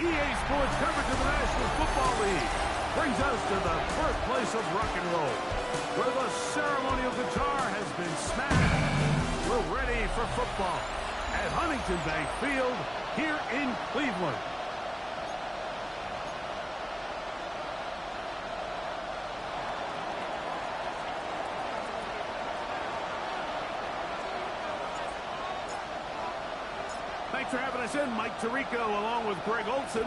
EA Sports coverage of the National Football League brings us to the birthplace of rock and roll, where the ceremonial guitar has been smashed. We're ready for football at Huntington Bank Field here in Cleveland. Thanks for having us in, Mike Tirico, along with Greg Olson.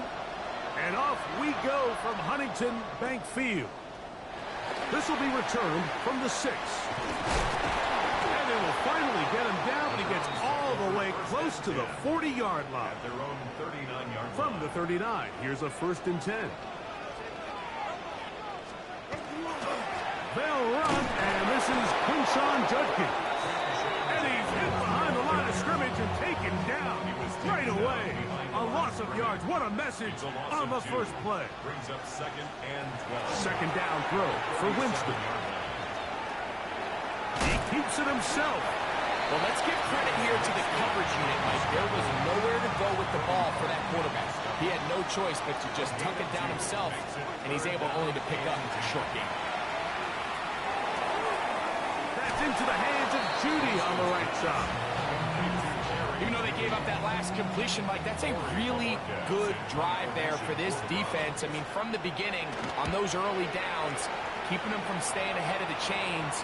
And off we go from Huntington Bank Field. This will be returned from the 6. And they will finally get him down, but he gets all the way close to the 40-yard line. At their own 39-yard line. From the 39, here's a 1st and 10. They'll run, and this is Quinshon Judkins. And he's hit behind the line of scrimmage and taken down right away. A loss of yards. What a message on the first play. Brings up 2nd and 12. Second down throw for Winston. He keeps it himself. Well, let's give credit here to the coverage unit, Mike. There was nowhere to go with the ball for that quarterback. He had no choice but to just tuck it down himself, and he's able only to pick up a short game. That's into the hands of Judy on the right side. Even though they gave up that last completion, Mike, that's a really good drive there for this defense. I mean, from the beginning, on those early downs, keeping them from staying ahead of the chains,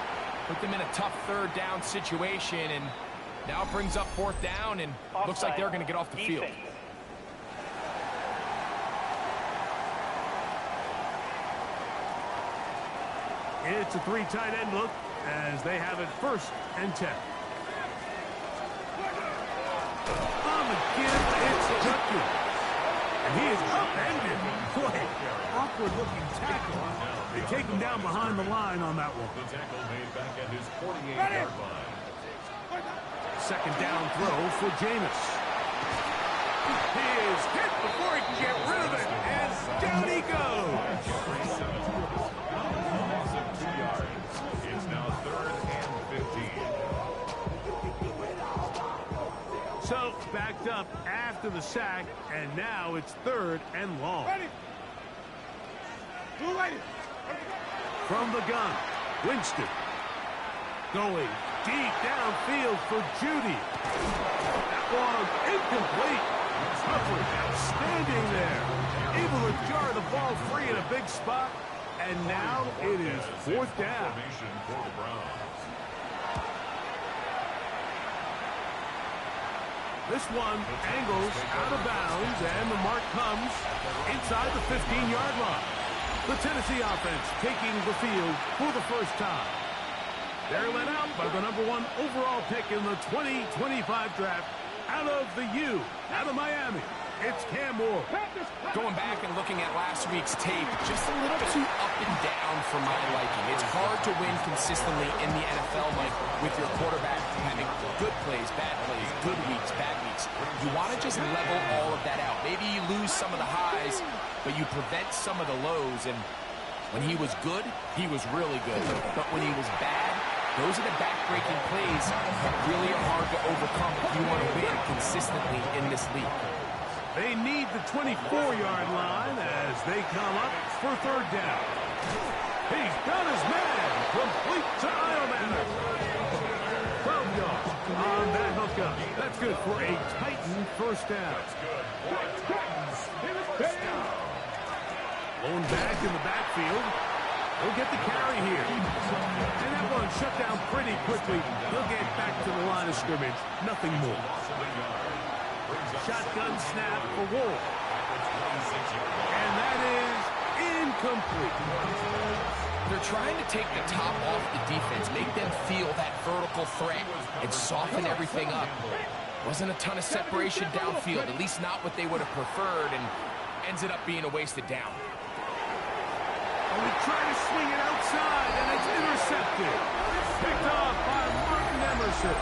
put them in a tough 3rd down situation, and now it brings up 4th down, and looks like they're going to get off the field. It's a 3 tight end look as they have it 1st and 10. On the give, it's Judkins. And he is upended. Boy, awkward looking tackle. They take him down behind the line on that one. The tackle made back at his 48-yard line. Second down throw for Jameis. He is hit before he can get rid of it. And down he goes. Loss of 2 yards. It's now 3rd and 15. So backed up after the sack, and now it's 3rd and long. From the gun, Winston. Going deep downfield for Judy. That one incomplete. Coverage outstanding there. Able to jar the ball free in a big spot. And now it is 4th down. Formation for the Browns. This one angles out of bounds, and the mark comes inside the 15-yard line. The Tennessee offense taking the field for the first time. They're led out by the #1 overall pick in the 2025 draft out of the U, out of Miami. It's Cam Moore. Going back and looking at last week's tape, just a little too up and down for my liking. It's hard to win consistently in the NFL, Mike, with your quarterback having good plays, good weeks, bad weeks. You want to just level all of that out. Maybe you lose some of the highs, but you prevent some of the lows. And when he was good, he was really good. But when he was bad, those are the back-breaking plays that really are hard to overcome if you want to win consistently in this league. They need the 24-yard line as they come up for 3rd down. He's got his man. Complete to Iomanner. 12 yards on that hookup. That's good for a Titan 1st down. Blown back in the backfield. He'll get the carry here. And that one shut down pretty quickly. He'll get back to the line of scrimmage. Nothing more. Shotgun snap for Wolf. And that is incomplete. They're trying to take the top off the defense, make them feel that vertical threat, and soften everything up. Wasn't a ton of separation downfield, at least not what they would have preferred, and ends it up being a wasted down. And we try to swing it outside, and it's intercepted. Picked off by Martin Emerson.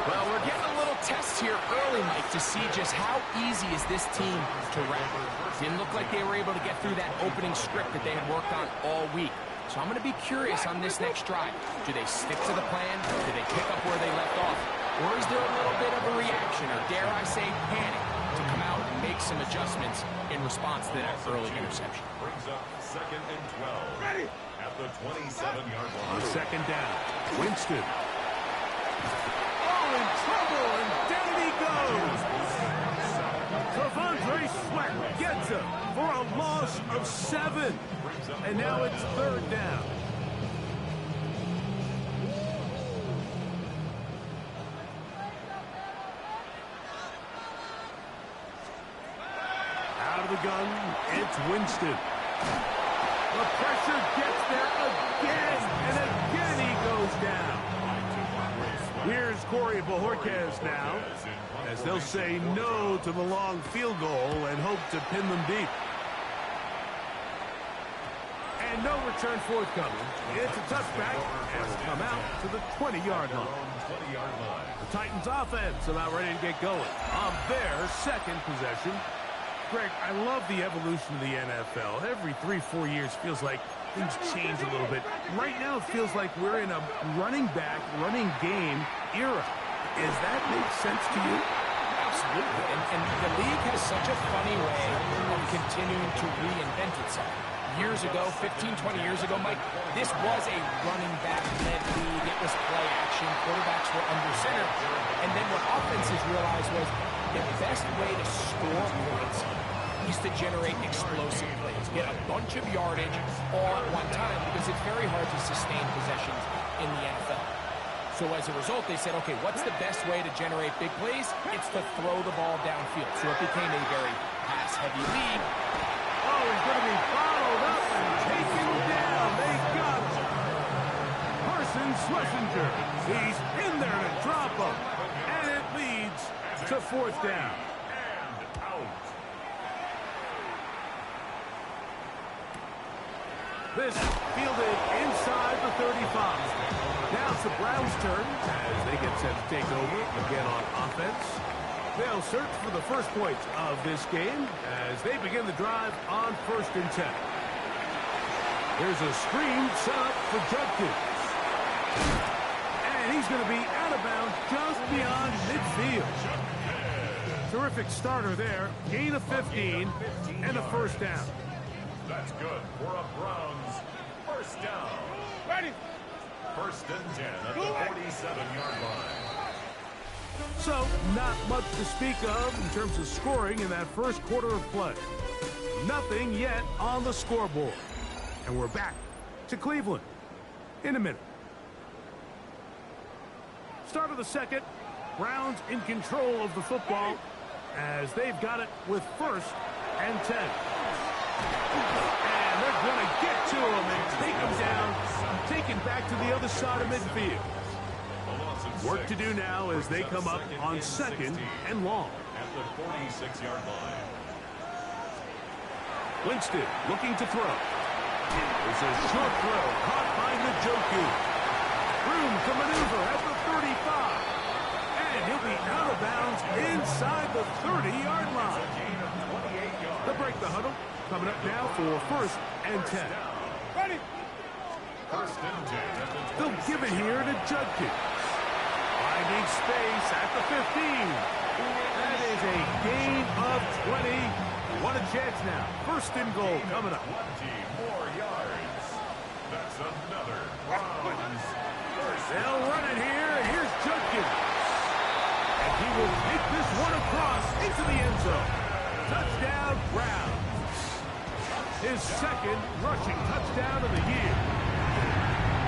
Well, we're getting a little test here early, Mike, to see just how easy is this team to wrap. Didn't look like they were able to get through that opening script that they had worked on all week. So I'm going to be curious on this next drive. Do they stick to the plan? Do they pick up where they left off? Or is there a little bit of a reaction, or dare I say panic, to come out and make make some adjustments in response to that early interception. Brings up 2nd and 12. Ready. At the 27-yard line. On 2nd down, Winston. Oh, in trouble, and down he goes. T'Vondre Sweat gets him for a loss of 7. And now it's 3rd down. Out of the gun, it's Winston. The pressure gets there again, and again he goes down. Here's Corey Bojorquez now, as they'll say no to the long field goal and hope to pin them deep. And no return forthcoming. It's a touchback, and will come out to the 20-yard line. The Titans offense about ready to get going on their 2nd possession. Greg, I love the evolution of the NFL. Every 3-4 years feels like things change a little bit. Right now it feels like we're in a running back, running game era. Does that make sense to you? Absolutely. And the league has such a funny way of continuing to reinvent itself. Years ago, 15, 20 years ago, Mike, this was a running back-led league. It was play action. Quarterbacks were under center. And then what offenses realized was the best way to score points is to generate explosive plays. Get a bunch of yardage all at one time because it's very hard to sustain possessions in the NFL. So as a result, they said, okay, what's the best way to generate big plays? It's to throw the ball downfield. So it became a very pass-heavy league. Oh, he's going to be followed up and taken down. They got him. Carson Schlesinger. He's in there to drop him. And it leads to 4th down. And out. This fielded inside the 35. Now it's the Browns' turn as they get set to take over again on offense. They'll search for the first points of this game as they begin the drive on 1st and 10. There's a screen set up for Judkins. And he's going to be out of bounds just beyond midfield. Terrific starter there. Gain of 15 and a 1st down. That's good for a Browns 1st down. Ready. 1st and 10 at the 47-yard line. So, not much to speak of in terms of scoring in that first quarter of play. Nothing yet on the scoreboard. And we're back to Cleveland in a minute. Start of the 2nd. Browns in control of the football as they've got it with 1st and 10. And they're going to get to him and take him down, taken back to the other side of midfield. Work to do now as they come up on 2nd and long. At the 46-yard line. Winston looking to throw. It's a short throw caught by Njoku. Room to maneuver at the 35. And he'll be out of bounds inside the 30-yard line. They'll break the huddle. Coming up now for 1st and 10. Ready. 1st and 10 at the 20. They'll give it here to Judkins. Finding space at the 15. That is a gain of 20. What a chance now. 1st and goal coming up. 20 more yards. That's another Browns 1st. They'll run it here. Here's Judkins. And he will take this one across into the end zone. Touchdown, Browns. His 2nd rushing touchdown of the year.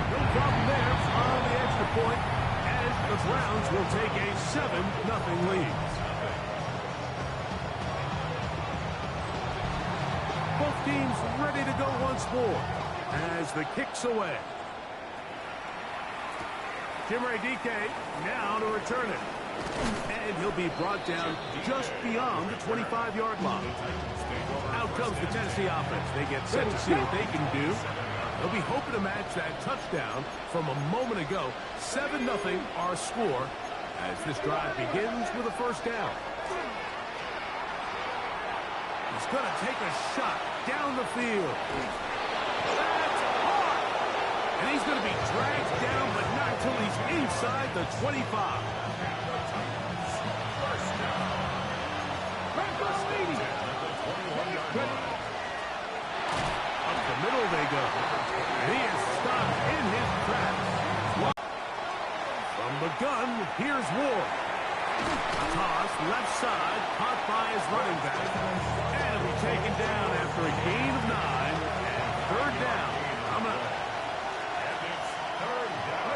No problem there on the extra point. And the Browns will take a 7-0 lead. Both teams ready to go once more as the kick's away. Jimmy DK now to return it. And he'll be brought down just beyond the 25-yard line. Out comes the Tennessee offense. They get set to see what they can do. They'll be hoping to match that touchdown from a moment ago. 7-0 our score as this drive begins with a 1st down. He's going to take a shot down the field. That's hard. And he's going to be dragged down, but not until he's inside the 25. Up the middle they go. And he is stopped in his tracks. From the gun, here's Ward. Toss, left side, caught by his running back. And it'll be taken down after a gain of 9. And third down. Coming up. And it's third down.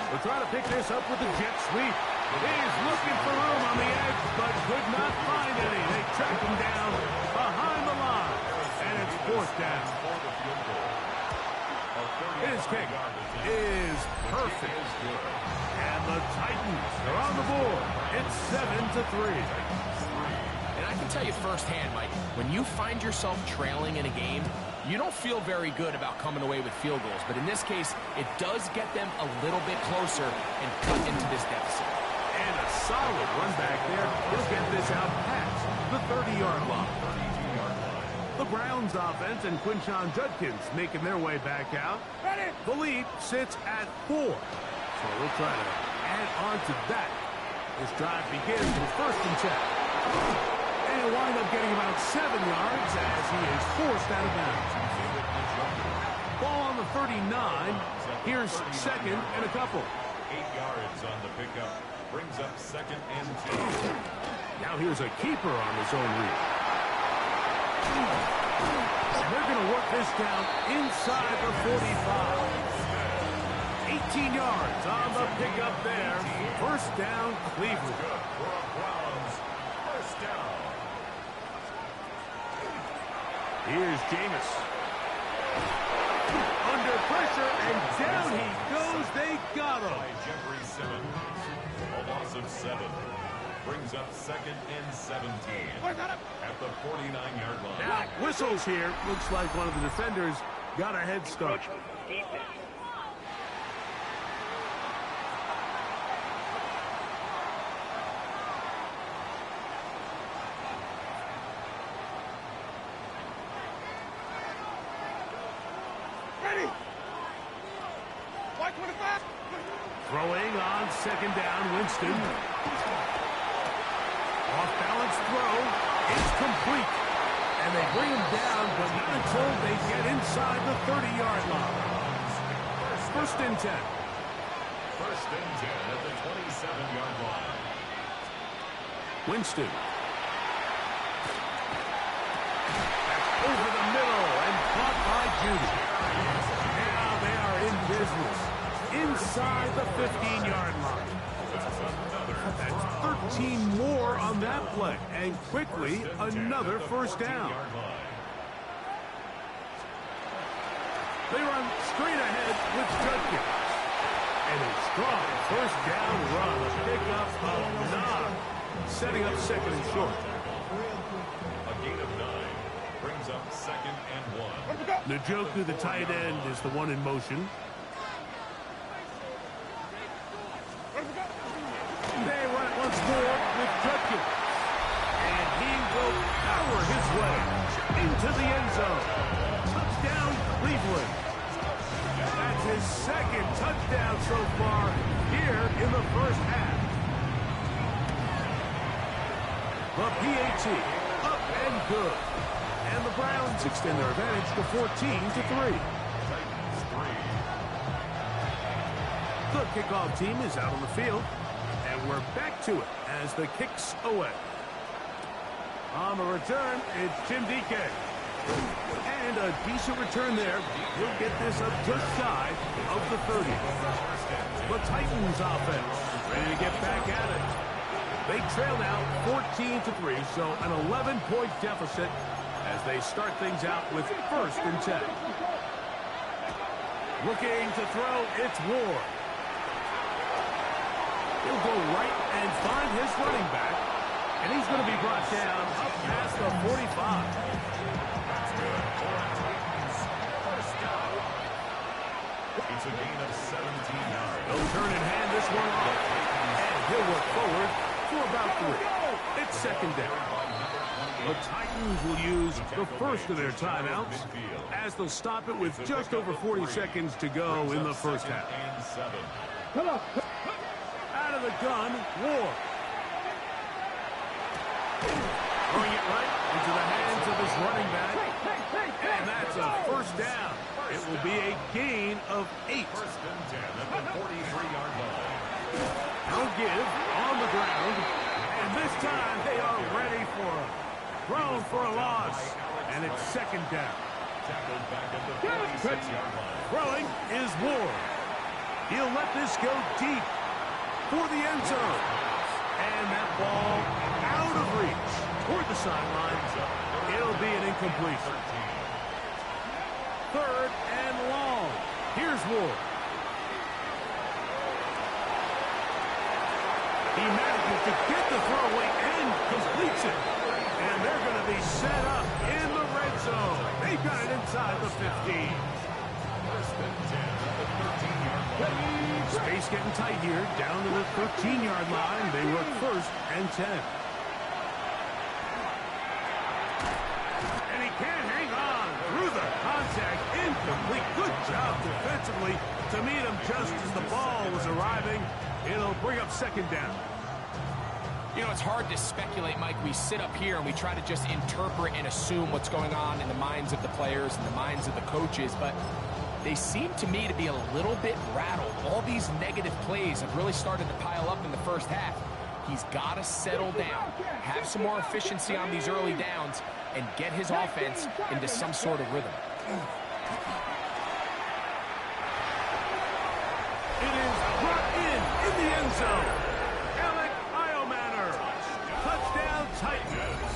We'll try to pick this up with the jet sweep. He's looking for room on the edge, but could not find any. They track him down behind the line. And it's fourth down. His kick is perfect. And the Titans are on the board. It's 7-3. And I can tell you firsthand, Mike, when you find yourself trailing in a game, you don't feel very good about coming away with field goals. But in this case, it does get them a little bit closer and cut into this deficit. And a solid run back there. He'll get this out past the 30-yard line. The Browns offense and Quinshon Judkins making their way back out. The lead sits at 4. So we'll try to add on to that. This drive begins with 1st and 10. And he'll wind up getting about 7 yards as he is forced out of bounds. Ball on the 39. Here's 2nd and a couple. 8 yards on the pickup. Brings up 2nd and 2. Now here's a keeper on his own read. And they're going to work this down inside the 45. 18 yards on the pickup there. 1st down, Cleveland. Browns, 1st down. Here's Jameis. Under pressure, and down he goes. They got him. By Jeffrey Simmons. A loss of 7. Brings up 2nd and 17. At the 49-yard line. Now, whistles here. Looks like one of the defenders got a head start. Throwing on 2nd down, Winston. Off-balance throw. It's complete. And they bring him down, but not until they get inside the 30-yard line. 1st and 10. 1st and 10 at the 27-yard line. Winston. That's over the middle and caught by Judy. Now they are in business. Inside the 15-yard line. That's 13 more on that play. And quickly, another 1st down. They run straight ahead with Judkins. And a strong 1st down run. A pickup of 9. Setting up 2nd and short. A gain of 9. Brings up 2nd and 1. Njoku, the tight end, is the one in motion. They run it once more with Judkins. And he will power his way into the end zone. Touchdown, Cleveland. That's his 2nd touchdown so far here in the 1st half. The PAT up and good. And the Browns extend their advantage to 14-3. The kickoff team is out on the field. And we're back to it as the kick's away. On the return, it's Tim DK. And a decent return there. He'll get this up just shy of the 30. The Titans offense ready to get back at it. They trail now 14-3, so an 11-point deficit as they start things out with 1st and 10. Looking to throw, it's Ward. He'll go right and find his running back, and he's going to be brought down up past the 45. It's a gain of 17 yards. They'll turn and hand this one off, and he'll work forward for about 3. It's 2nd down. The Titans will use the 1st of their timeouts as they'll stop it with just over 40 seconds to go in the 1st half. And 7. Out of the gun, Ward. Throwing it right into the hands of his running back. And that's a first down. It will be a gain of 8. First and 10 at the 43-yard line. No give on the ground. And this time they are ready for him. Thrown for a loss. And it's second down. Tackled back at the 46-yard line. Throwing is Ward. He'll let this go deep for the end zone. And that ball out of reach toward the sideline. It'll be an incompletion. Third and long. Here's Ward. He manages to get the throwaway and completes it. And they're going to be set up in the red zone. They've got it inside the 15. First and 10 at the 13-yard line. Space getting tight here. Down to the 13-yard line. They work first and 10. And he can't hang on through the contact. Incomplete. Good job defensively to meet him just as the ball was arriving. It'll bring up second down. You know, it's hard to speculate, Mike. We sit up here and we try to just interpret and assume what's going on in the minds of the players and the minds of the coaches, but they seem to me to be a little bit rattled. All these negative plays have really started to pile up in the first half. He's got to settle down, have some more efficiency on these early downs, and get his offense into some sort of rhythm. It is brought in the end zone. Alec Iomanner. Touchdown Titans.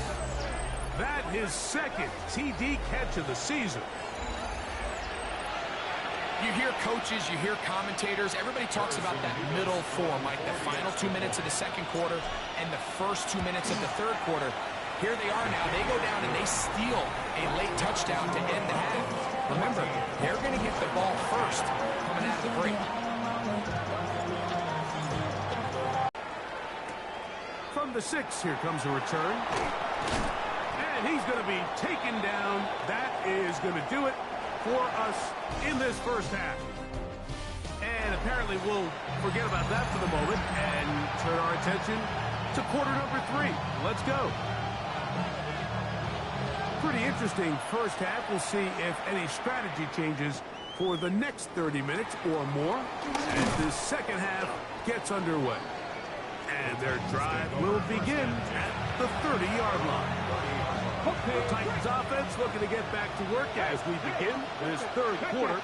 That his second TD catch of the season. You hear coaches, you hear commentators, everybody talks about that middle four, Mike, the final 2 minutes of the second quarter and the first 2 minutes of the third quarter. Here they are now. They go down and they steal a late touchdown to end the half. Remember, they're going to get the ball first coming out of the break. From the 6, here comes a return. And he's going to be taken down. That is going to do it for us in this first half. And apparently we'll forget about that for the moment and turn our attention to quarter number 3. Let's go. Pretty interesting first half. We'll see if any strategy changes for the next 30 minutes or more as this second half gets underway. And their drive will begin at the 30-yard line. The Titans offense looking to get back to work as we begin this third quarter.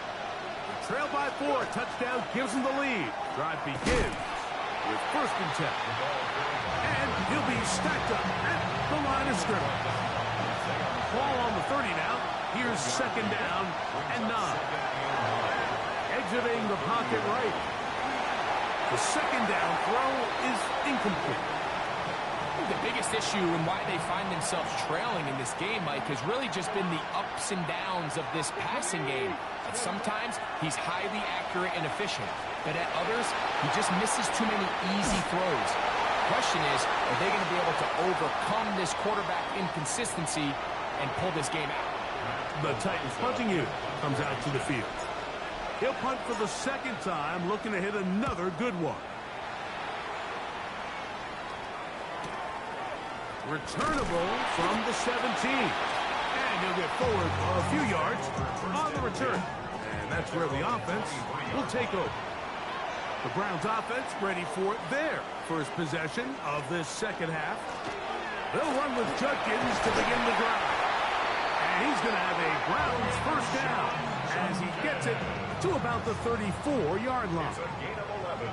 Trailed by 4, touchdown gives them the lead. Drive begins with first and 10. And he'll be stacked up at the line of scrimmage. Ball on the 30 now. Here's second down and 9. Exiting the pocket right. The second down throw is incomplete. The biggest issue and why they find themselves trailing in this game, Mike, has really just been the ups and downs of this passing game. And sometimes he's highly accurate and efficient, but at others, he just misses too many easy throws. The question is, are they going to be able to overcome this quarterback inconsistency and pull this game out? The Titans punting unit comes out to the field. He'll punt for the second time, looking to hit another good one. Returnable from the 17. And he'll get forward a few yards on the return. And that's where the offense will take over. The Browns offense ready for their first possession of this second half. They'll run with Judkins to begin the drive. And he's going to have a Browns first down as he gets it to about the 34-yard line. It's a gain of 11.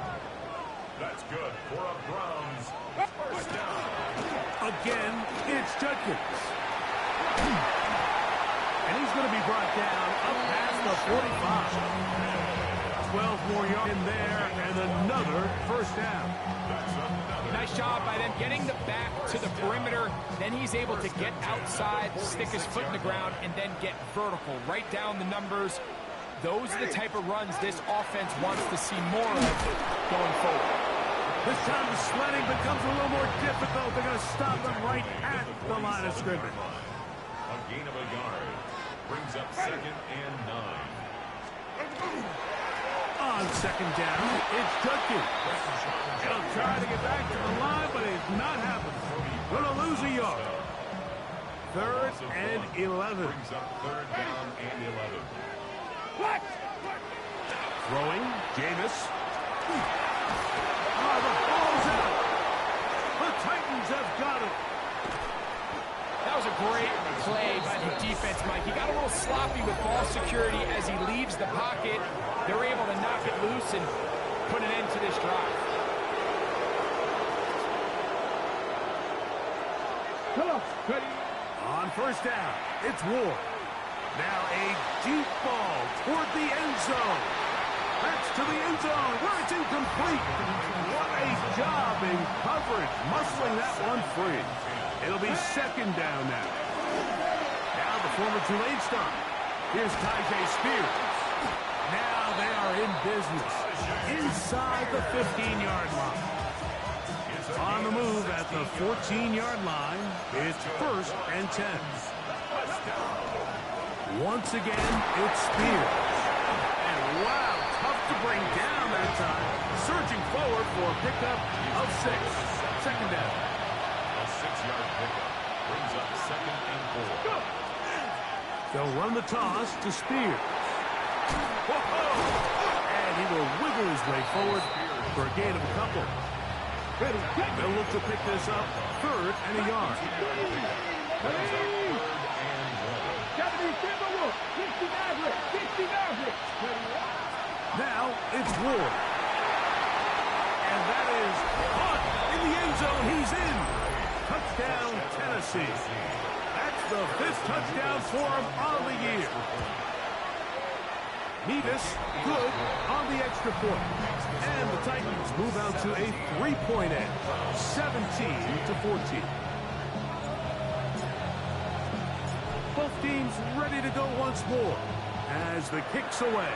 That's good for a Browns first down. Again, it's Judkins. And he's going to be brought down up past the 45. 12 more yards in there and another first down. Nice job by them getting the back to the perimeter. Then he's able to get outside, stick his foot in the ground, and then get vertical. Right down the numbers. Those are the type of runs this offense wants to see more of going forward. This time the sledding becomes a little more difficult. They're going to stop him right at the line of scrimmage. A gain of a yard. Brings up second and 9. On second down, it's Judkins. He'll try to get back to the line, but it's not happening. Going to lose a yard. Third and 11. Brings up third down and 11. Throwing, Jameis. Oh, the ball's out. The Titans have got it. That was a great play by the defense, Mike. He got a little sloppy with ball security as he leaves the pocket. They're able to knock it loose and put an end to this drive. On first down, it's Ward. Now a deep ball toward the end zone. That's to the end zone where it's incomplete. What a job in coverage, muscling that one free. It'll be second down now. Now the former Tulane star. Here's Tyjae Spears. Now they are in business inside the 15-yard line. On the move at the 14-yard line, it's first and 10. Once again, it's Spears. And wow, tough to bring down that time. Surging forward for a pickup of 6. Second down. A 6-yard pickup brings up second and 4. They'll run the toss to Spears. Whoa! And he will wiggle his way forward for a gain of a couple. They'll look to pick this up third and a yard. Now it's Ward. And that is caught in the end zone. He's in. Touchdown, Tennessee. That's the 5th touchdown for him on the year. Nevis, good on the extra point. And the Titans move out to a 3-point edge, 17-14. Both teams ready to go once more as the kick's away.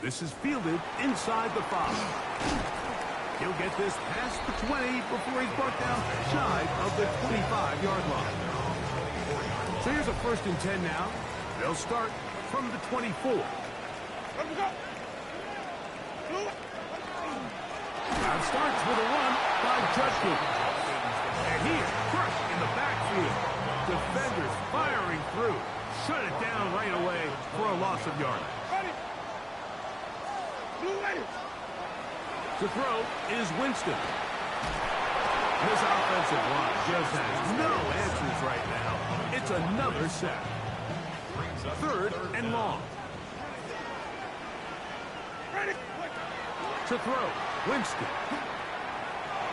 This is fielded inside the 5. He'll get this past the 20 before he's brought down shy of the 25-yard line. So here's a first and 10 now. They'll start from the 24. Now starts with a run by Judkins. And he is crushed in the backfield. Defenders firing through. Shut it down right away for a loss of yardage. To throw is Winston. This offensive line just has no answers right now. It's another sack. Third and long. To throw, Winston.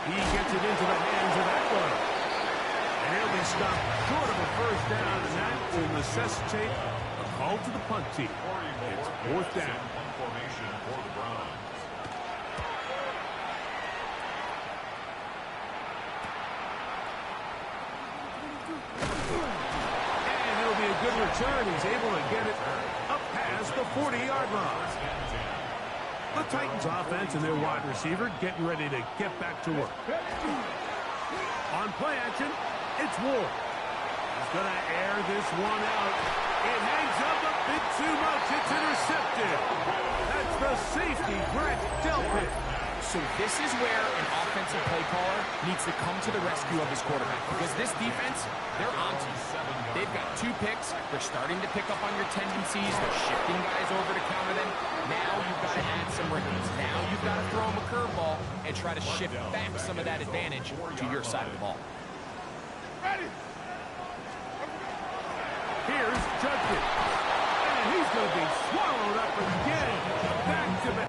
He gets it into the hands of Eckler. And he'll be stopped short of a first down, and that will necessitate a call to the punt team. It's fourth down. Formation for the Browns. And it'll be a good return. He's able to get it up past the 40-yard line. The Titans offense and their wide receiver getting ready to get back to work. On play action, it's Ward. He's going to air this one out. It hangs up a bit too much. It's intercepted. That's the safety, Grant Delpit. So this is where an offensive play caller needs to come to the rescue of his quarterback, because this defense, they're onto you. They've got 2 picks. They're starting to pick up on your tendencies. They're shifting guys over to counter them. Now you've got to add some wrinkles. Now you've got to throw them a curveball and try to shift back some of that advantage to your side of the ball. Here's Judkins. And he's going to be swallowed up again. Back to back.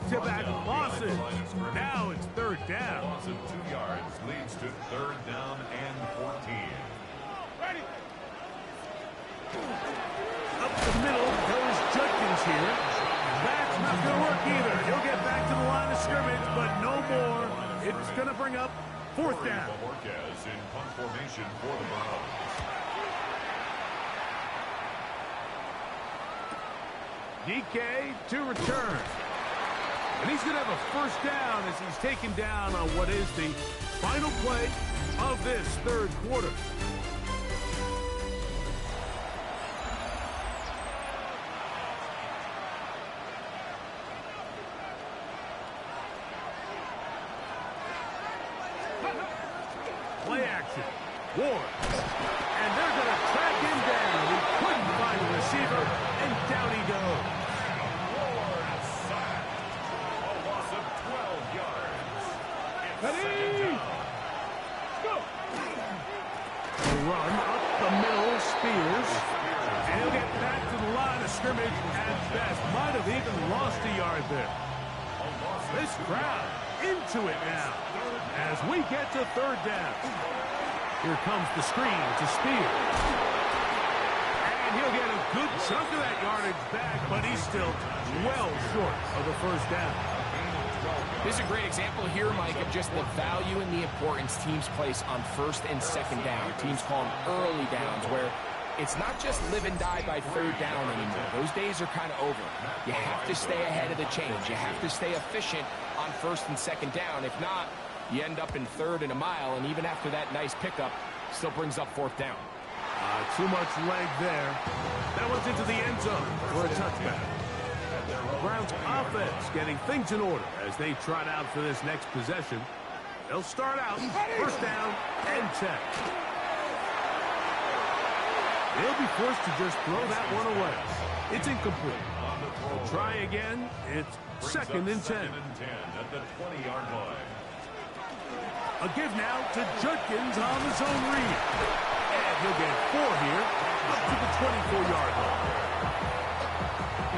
back-to-back losses. Now it's third A down. loss of 2 yards leads to third down and 14. Ready. Up the middle goes Judkins here. That's not going to work either. He'll get back to the line of scrimmage, but no more. It's going to bring up fourth down. Marquez in punt formation for the Browns. DK to return. And he's going to have a first down as he's taken down on what is the final play of this third quarter. Play action. Ward. And they're going to track him down. He couldn't find a receiver, and down he goes. Ward sacked. A loss of 12 yards. It's Ready? second down. Go. The run up the middle, Spears. And he'll get back to the line of scrimmage at best. Might have even lost a yard there. This crowd into it now as we get to third down. Here comes the screen to Spears. And he'll get a good chunk of that yardage back, but he's still well short of the first down. This is a great example here, Mike, of just the value and the importance teams place on first and second down. Teams call them early downs, where it's not just live and die by third down anymore. Those days are kind of over. You have to stay ahead of the change. You have to stay efficient on first and second down. If not, you end up in third and a mile, and even after that nice pickup, still brings up fourth down. Too much leg there. That one's into the end zone for a touchback. Browns offense getting things in order as they trot out for this next possession. They'll start out first down and 10. They'll be forced to just throw that one away. It's incomplete. They'll try again. It's second and 10. Second and 10 at the 20-yard line. A give now to Judkins on the zone read. And he'll get 4 here up to the 24-yard line.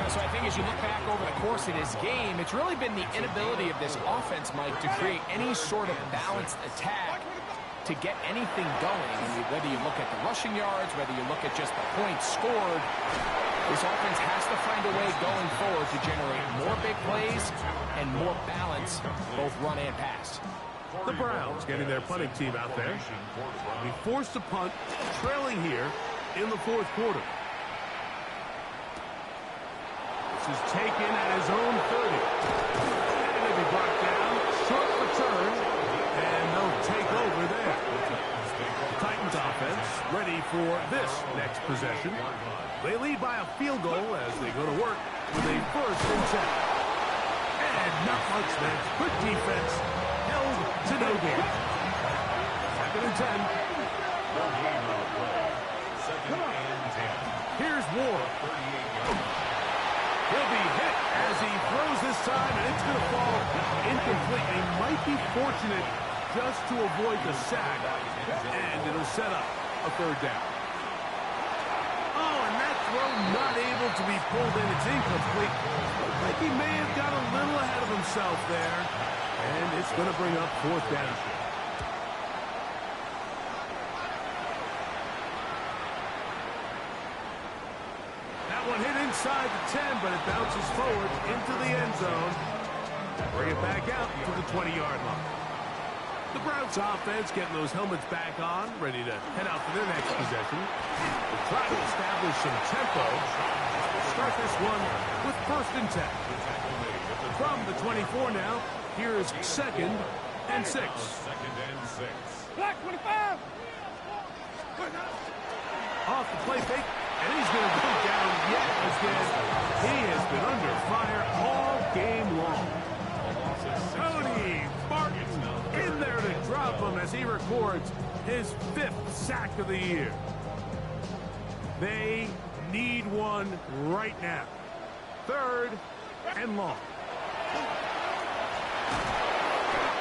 So I think as you look back over the course of this game, it's really been the inability of this offense, Mike, to create any sort of balanced attack to get anything going. I mean, whether you look at the rushing yards, whether you look at just the points scored, this offense has to find a way going forward to generate more big plays and more balance, both run and pass. The Browns getting their punting team out there. Be forced to punt, trailing here in the fourth quarter. This is taken at his own 30. And it'll be brought down, short return, and they'll take over there. The Titans offense ready for this next possession. They lead by a field goal as they go to work with a first and 10. And not much then. Quick defense. Held to no gain. Second and 10. Second and 10. Here's Ward. He'll be hit as he throws this time, and it's going to fall incomplete. They might be fortunate just to avoid the sack, and it'll set up a third down. Oh, and that throw not able to be pulled in. It's incomplete. Looks like he may have got a little ahead of himself there. And it's going to bring up fourth down. That one hit inside the 10, but it bounces forward into the end zone. Bring it back out to the 20-yard line. The Browns offense getting those helmets back on, ready to head out for their next possession. They'll try to establish some tempo. Start this one with first and 10. From the 24 now, here is second and 6. Second and 6. Black 25. Off the play fake, and he's going to go down yet again. He has been under fire all game long. Cody Barton in there to drop him as he records his 5th sack of the year. They need one right now. Third and long.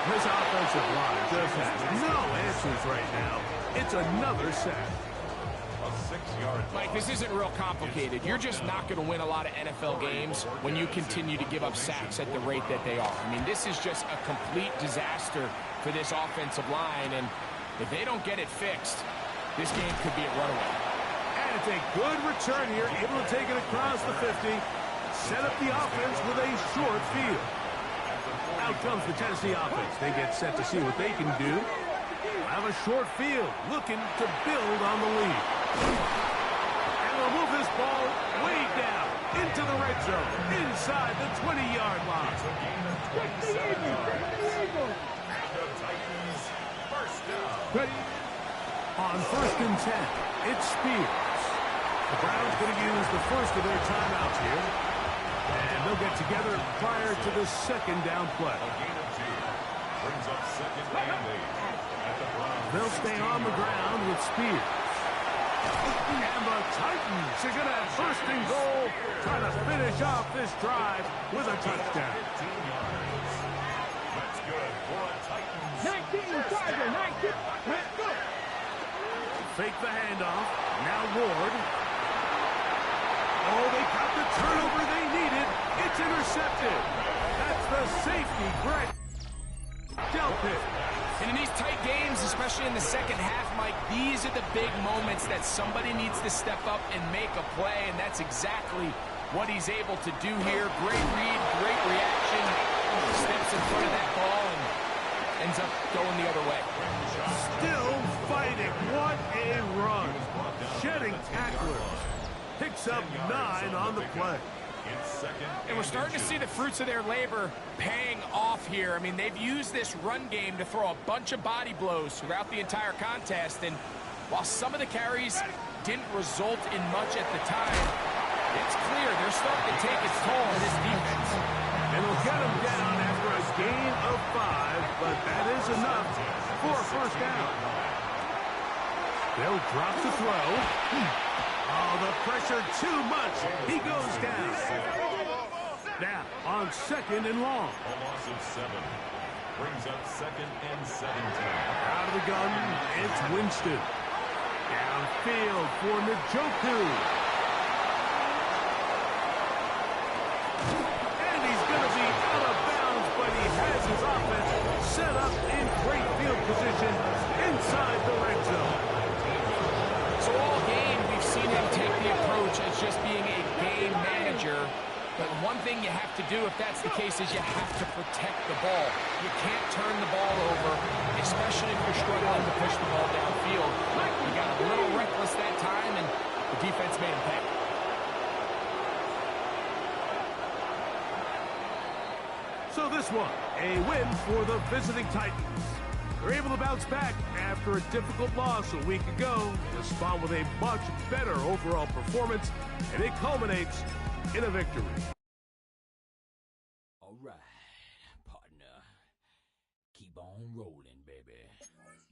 This offensive line just has no answers right now. It's another sack. A yard line. Mike, this isn't real complicated. You're just not going to win a lot of NFL games when you continue to give up sacks at the rate that they are. I mean, this is just a complete disaster for this offensive line, and if they don't get it fixed, this game could be a runaway. And it's a good return here, able to take it across the 50, set up the offense with a short field. Out comes the Tennessee offense. They get set to see what they can do. Have a short field, looking to build on the lead. And they'll move this ball way down into the red zone, inside the 20-yard line. The Titans first down. On 1st and 10, it's Spears. The Browns going to use the first of their timeouts here. And they'll get together prior to the second down play. A gain of 2. Brings up 2nd and 8. At the Browns. They'll stay on the ground with Spears. And the Titans are going to have first and goal, trying to finish off this drive with a touchdown. 15 yards. That's good for a Titans. 19, Tiger, 19. Let's go. Fake the handoff. Now Ward. Oh, they got the turnover they needed. It's intercepted. That's the safety, Greg Delpit. And in these tight games, especially in the second half, Mike, these are the big moments that somebody needs to step up and make a play, and that's exactly what he's able to do here. Great read, great reaction. Steps in front of that ball and ends up going the other way. Still fighting. What a run. Shedding tacklers. Picks up 9 on the play. It's 2nd And we're starting to see the fruits of their labor paying off here. I mean, they've used this run game to throw a bunch of body blows throughout the entire contest. And while some of the carries didn't result in much at the time, it's clear they're starting to take its toll on this defense. And they'll get him down after a gain of 5, but that is enough for a first down. They'll drop the throw. Oh, the pressure too much. He goes down. Now, on 2nd and long. A loss of 7. Brings up 2nd and 17. Out of the gun, it's Winston. Downfield for Njoku. And he's going to be out of bounds, but he has his offense set up in great field position inside the red zone. So all game, we've seen him take the approach as just being a game manager. But one thing you have to do if that's the case is you have to protect the ball. You can't turn the ball over, especially if you're struggling to push the ball downfield. You got a little reckless that time, and the defense made him pay. So this one, a win for the visiting Titans. They're able to bounce back after a difficult loss a week ago, respond with a much better overall performance, and it culminates in a victory. All right, partner. Keep on rolling, baby.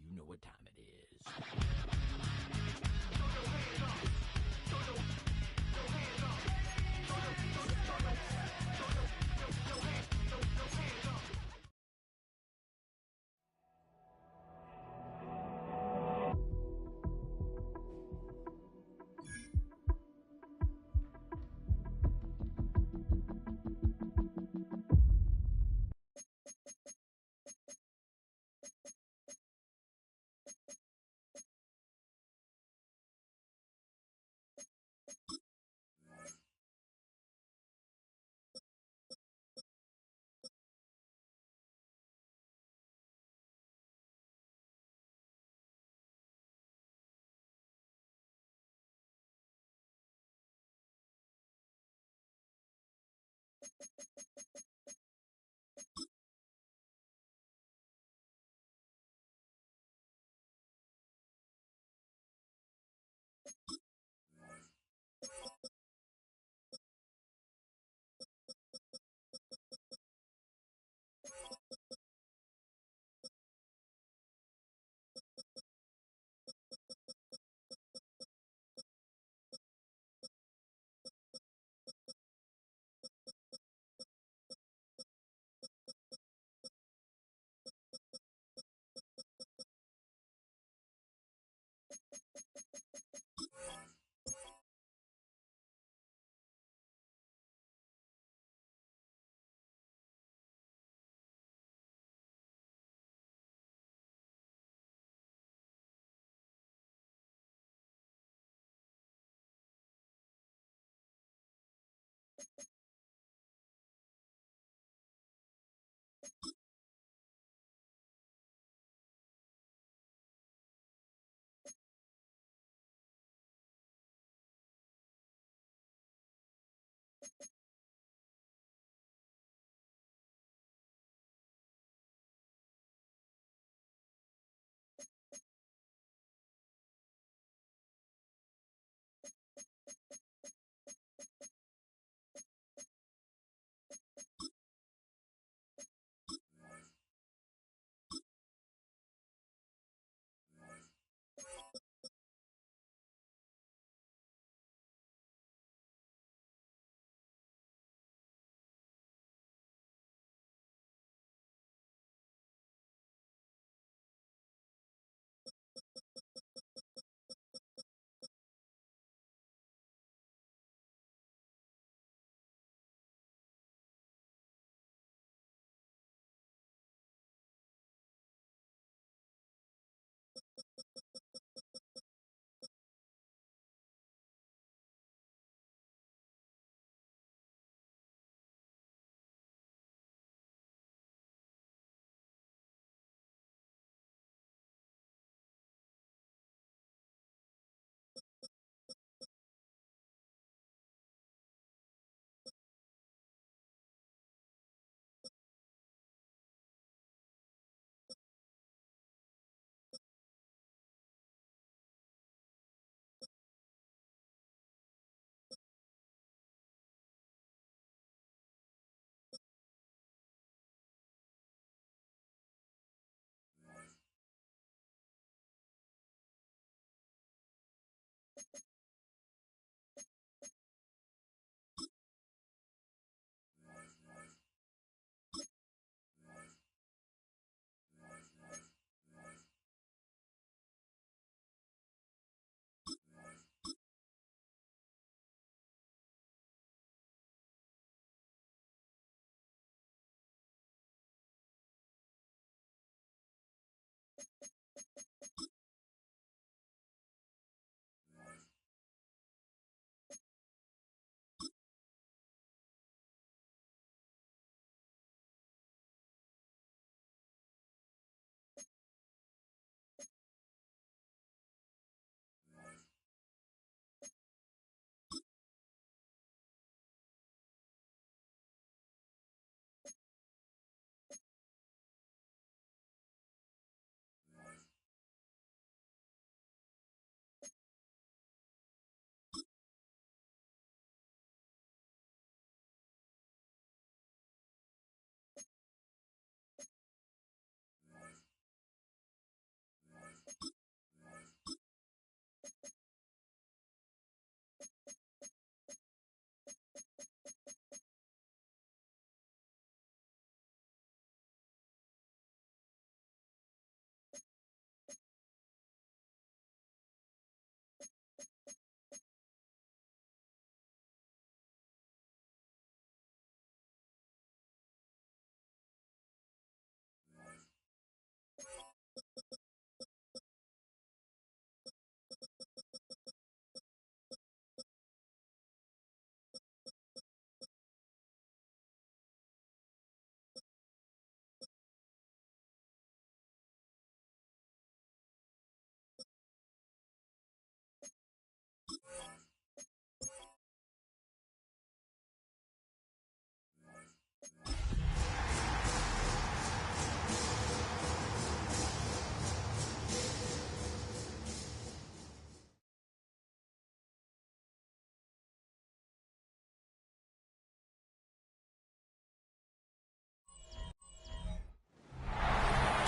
You know what time it is.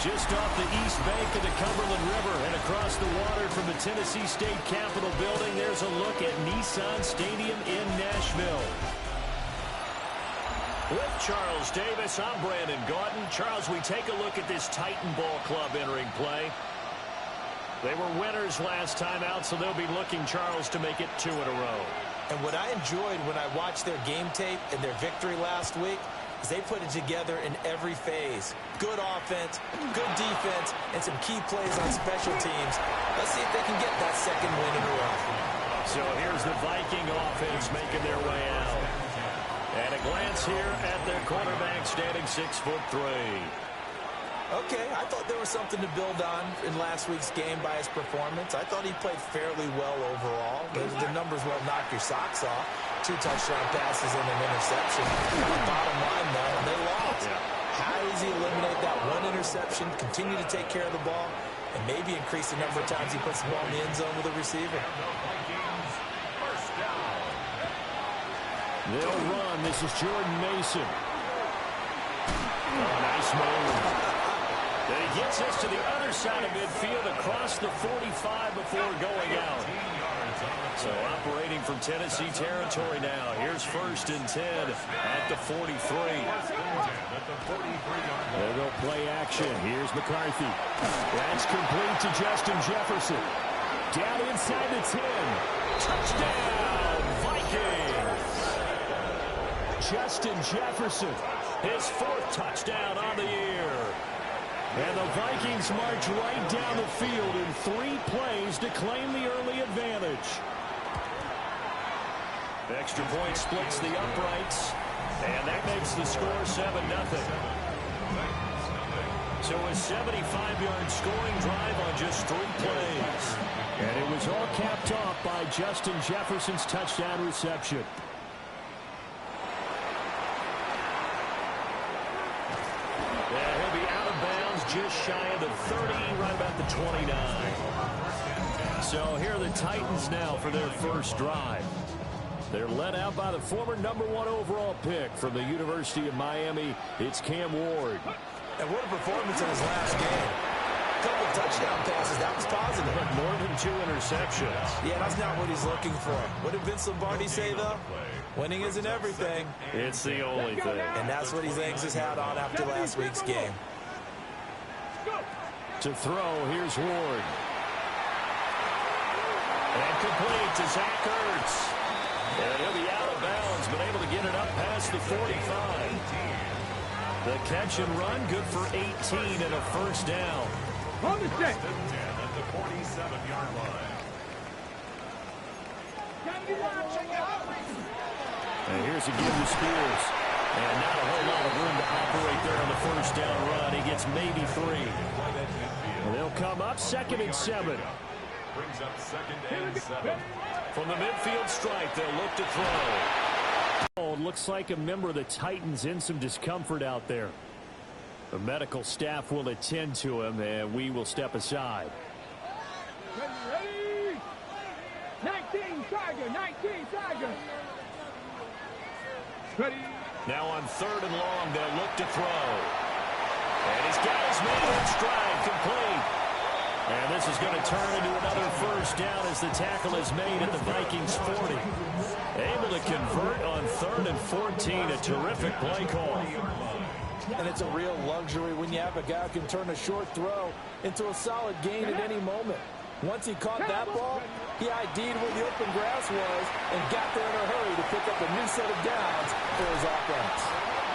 Just off the east bank of the Cumberland River and across the water from the Tennessee State Capitol building, there's a look at Nissan Stadium in Nashville. With Charles Davis, I'm Brandon Gaudin. Charles, we take a look at this Titan Ball Club entering play. They were winners last time out, so they'll be looking, Charles, to make it 2 in a row. And what I enjoyed when I watched their game tape and their victory last week is they put it together in every phase. Good offense, good defense, and some key plays on special teams. Let's see if they can get that second win in a row. So here's the Viking offense making their way out. And a glance here at their quarterback standing 6'3". Okay, I thought there was something to build on in last week's game by his performance. I thought he played fairly well overall. The numbers won't knock your socks off. 2 touchdown passes and an interception. Bottom line, though, they lost. How does he eliminate that 1 interception, continue to take care of the ball, and maybe increase the number of times he puts the ball in the end zone with a receiver? They'll run. This is Jordan Mason. Oh, nice move. Then he gets us to the other side of midfield across the 45 before going out. So operating from Tennessee territory now. Here's 1st and 10 at the 43. They'll go play action. Here's McCarthy. That's complete to Justin Jefferson. Down inside the 10. Touchdown, Vikings. Justin Jefferson, his 4th touchdown on the year. And the Vikings march right down the field in 3 plays to claim the early advantage. Extra point splits the uprights, and that makes the score 7-0. So a 75-yard scoring drive on just 3 plays. And it was all capped off by Justin Jefferson's touchdown reception. Just shy of the 30, right about the 29. So here are the Titans now for their first drive. They're led out by the former #1 overall pick from the University of Miami. It's Cam Ward. And what a performance in his last game. A couple of touchdown passes. That was positive. More than 2 interceptions. Yeah, that's not what he's looking for. What did Vince Lombardi say, though? Winning isn't everything. It's the only thing. And that's what he hangs his hat on after last week's game. To throw, here's Ward. And complete to Zach Ertz. And he'll be out of bounds, but able to get it up past the 45. The catch and run, good for 18 and a 1st down. On the set. At the 47-yard line. And here's a give to Spears. And not a whole lot of room to operate there on the 1st down run. He gets maybe 3. And they'll come up 2nd and 7. Brings up 2nd and 7. From the midfield stripe, they'll look to throw. Oh, it looks like a member of the Titans in some discomfort out there. The medical staff will attend to him, and we will step aside. Ready? 19 Tiger, 19 Tiger. Ready? Now on 3rd and long, they'll look to throw. And he's got his man in stride, complete. And this is going to turn into another 1st down as the tackle is made at the Vikings 40. Able to convert on 3rd and 14, a terrific play call. And it's a real luxury when you have a guy who can turn a short throw into a solid gain at any moment. Once he caught that ball, he ID'd where the open grass was and got there in a hurry to pick up a new set of downs for his offense.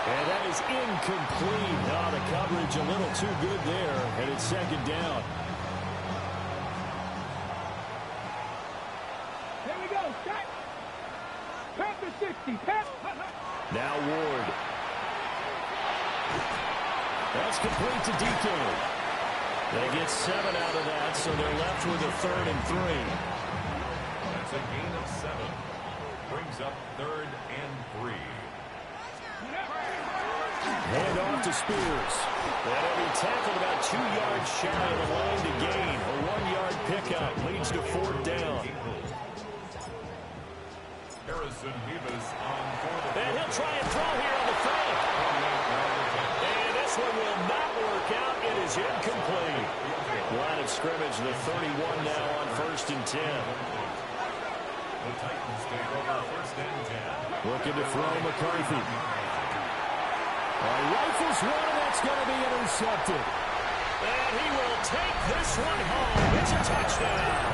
And that is incomplete. Oh, the coverage a little too good there, and it's 2nd down. Here we go, set. Panther 60, Now Ward. That's complete to DK. They get 7 out of that, so they're left with a 3rd and 3. That's a gain of 7. Brings up 3rd and 3. Hand off to Spears. And he'll be tackled about 2 yards shy of the line to gain. A 1-yard pickup leads to 4th down. Harrison Beavis on 4th. And he'll try and throw here on the fake. And this one will not work out. It is is incomplete. Line of scrimmage, the 31 now on 1st and 10. The Titans take over 1st and 10. Looking to throw McCarthy. Rifles one, and that's going to be intercepted. And he will take this one home. It's a touchdown.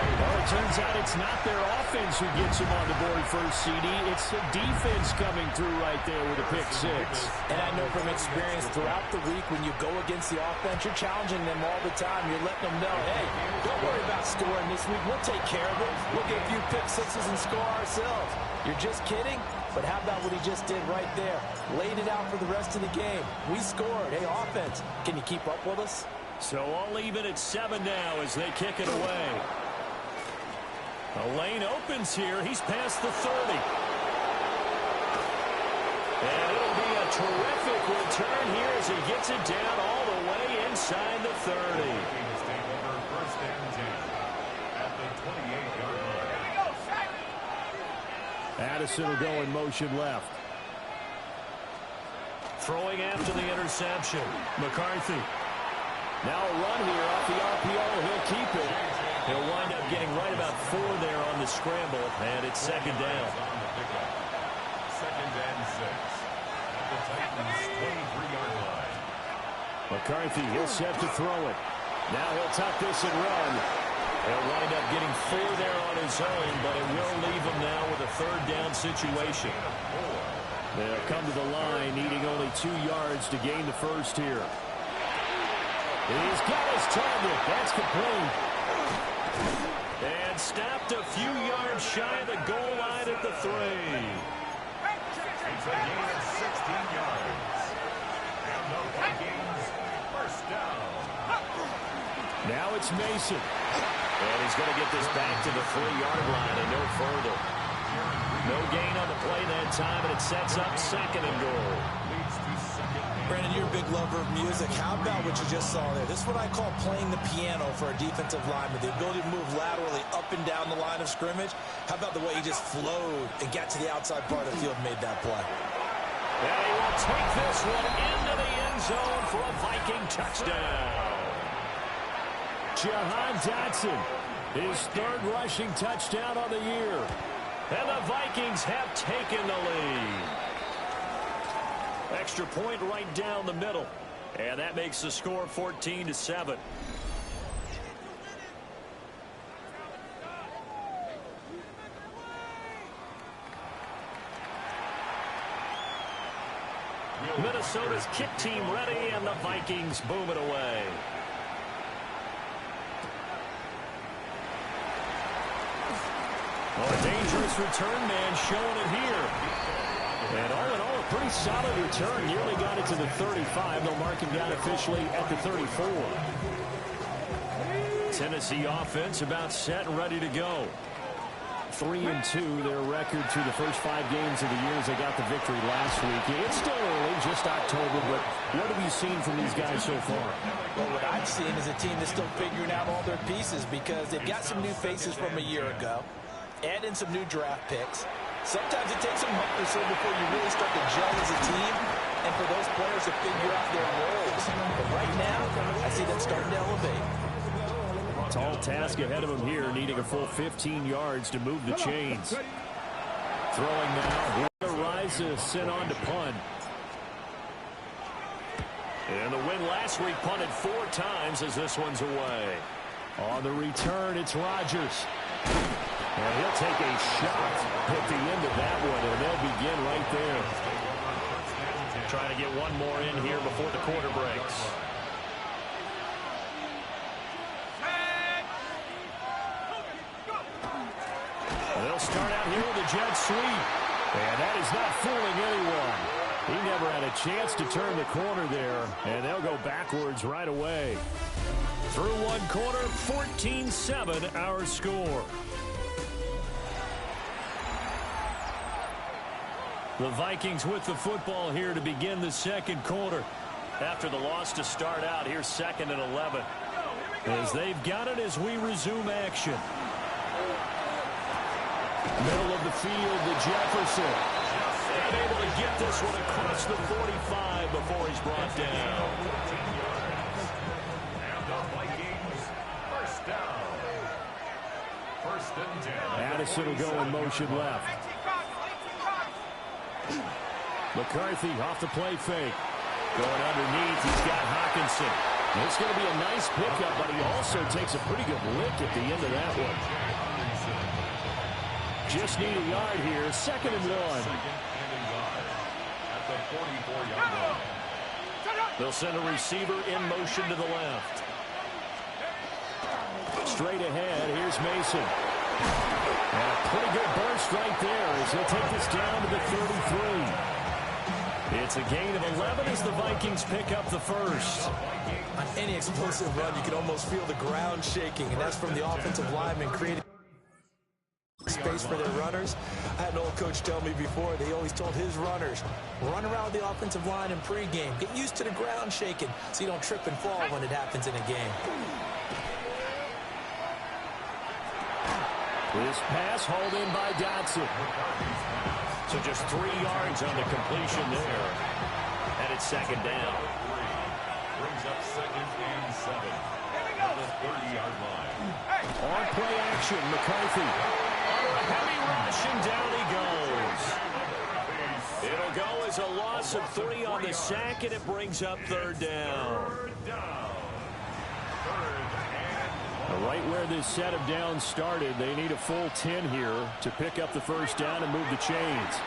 Well, it turns out it's not their offense who gets him on the board first, CD. It's the defense coming through right there with a pick six. And I know from experience throughout the week when you go against the offense, you're challenging them all the time. You're letting them know, hey, don't worry about scoring this week. We'll take care of it. We'll get a few pick sixes and score ourselves. You're just kidding? But how about what he just did right there? Laid it out for the rest of the game. We scored. Hey, offense, can you keep up with us? So all even at 7 now as they kick it away. A lane opens here. He's past the 30. And it'll be a terrific return here as he gets it down all the way inside the 30. First and 10 at the 28-yard line. Addison will go in motion left. Throwing after the interception. McCarthy. Now a run here off the RPO. He'll keep it. He'll wind up getting right about 4 there on the scramble, and it's 2nd down. 2nd and 6 at the Titans' 23-yard line. McCarthy, he'll set to throw it. Now he'll tuck this and run. He'll wind up getting 4 there on his own, but it will leave him now with a 3rd down situation. They'll come to the line, needing only 2 yards to gain the first here. He's got his target. That's complete. And stopped a few yards shy of the goal line at the 3. It's a gain of 16 yards. And the Vikings first down. Now it's Mason. And he's going to get this back to the 3-yard line and no further. No gain on the play that time, and it sets up 2nd and goal. Brandon, you're a big lover of music. How about what you just saw there? This is what I call playing the piano for a defensive lineman. The ability to move laterally up and down the line of scrimmage. How about the way he just flowed and got to the outside part of the field and made that play? And he will take this one into the end zone for a Viking touchdown. Jahan Dotson, his 3rd rushing touchdown on the year. And the Vikings have taken the lead. Extra point right down the middle. And that makes the score 14-7. Minnesota's kick team ready, and the Vikings boom it away. Oh, a dangerous return man showing it here. And all in all, a pretty solid return. Nearly got it to the 35. They'll mark him down officially at the 34. Tennessee offense about set and ready to go. 3-2, their record through the first 5 games of the year as they got the victory last week. It's still early, just October, but what have you seen from these guys so far? Well, what I've seen is a team that's still figuring out all their pieces because they've got some new faces from a year ago. Add in some new draft picks. Sometimes it takes a month or so before you really start to gel as a team and for those players to figure out their roles. But right now, I see them starting to elevate. Tall task ahead of him here, needing a full 15 yards to move the chains. Throwing now. Ariza sent on to punt. And the win last week punted 4 times as this one's away. On the return, it's Rodgers. And he'll take a shot at the end of that one, and they'll begin right there. Trying to get one more in here before the quarter breaks. They'll start out here with a jet sweep. And that is not fooling anyone. He never had a chance to turn the corner there, and they'll go backwards right away. Through one quarter, 14-7 our score. The Vikings with the football here to begin the second quarter. After the loss to start out, here's 2nd and 11. As they've got it as we resume action. Middle of the field to Jefferson. And able to get this this one across the 45 before he's brought down. And the Vikings, first down. First and 10. Addison will go in motion left. McCarthy off the play fake. Going underneath, he's got Hockenson. It's going to be a nice pickup, but he also takes a pretty good lick at the end of that one. Just need a yard here, 2nd and 1. At the 44-yard line. They'll send a receiver in motion to the left. Straight ahead, here's Mason. And a pretty good burst right there as he'll take this down to the 33. It's a gain of 11 as the Vikings pick up the first. On any explosive run, you can almost feel the ground shaking, and that's from the offensive lineman creating space for their runners. I had an old coach tell me before, they always told his runners, run around the offensive line in pregame. Get used to the ground shaking so you don't trip and fall when it happens in a game. This pass hauled in by Dotson. So just 3 yards on the completion there. And it's 2nd down. Brings up 2nd and 7. At the 30-yard line. On play action, McCarthy. Heavy rush, and down he goes. It'll go as a loss of 3 on the sack, and it brings up 3rd down. Right where this set of downs started, they need a full 10 here to pick up the first down and move the chains.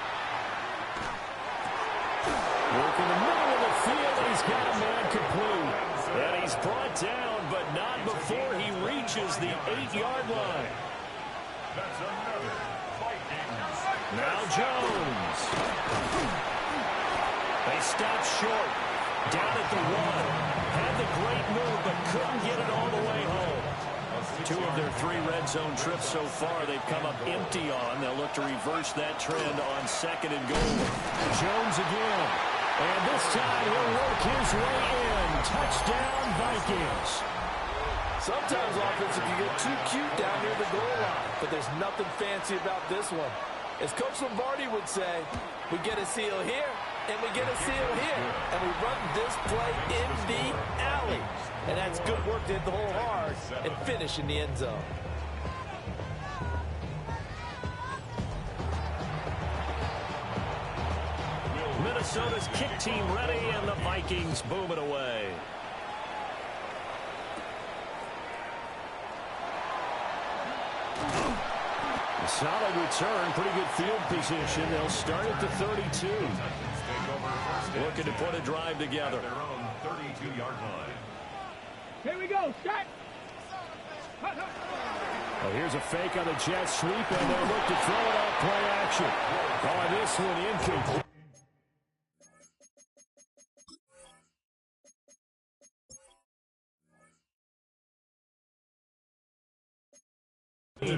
Work in the middle of the field, and he's got a man complete. And he's brought down, but not before he reaches the 8-yard line. That's another Vikings. Now Jones. They stop short. Down at the 1. Had the great move, but couldn't get it all the way home. 2 of their 3 red zone trips so far they've come up empty on. They'll look to reverse that trend on 2nd and goal. Jones again. And this time he'll work his way in. Touchdown, Vikings. Sometimes offense can get too cute down near the goal line, but there's nothing fancy about this one. As Coach Lombardi would say, we get a seal here, and we get a seal here, and we run this play in the alley. And that's good work to hit the hole hard and finish in the end zone. Minnesota's kick team ready, and the Vikings boom it away. A solid return, pretty good field position. They'll start at the 32. Looking to put a drive together. Their own 32-yard line. Here we go, set. Well, here's a fake on the jet sweep, and they'll look to throw it out play action. Oh, this one incomplete.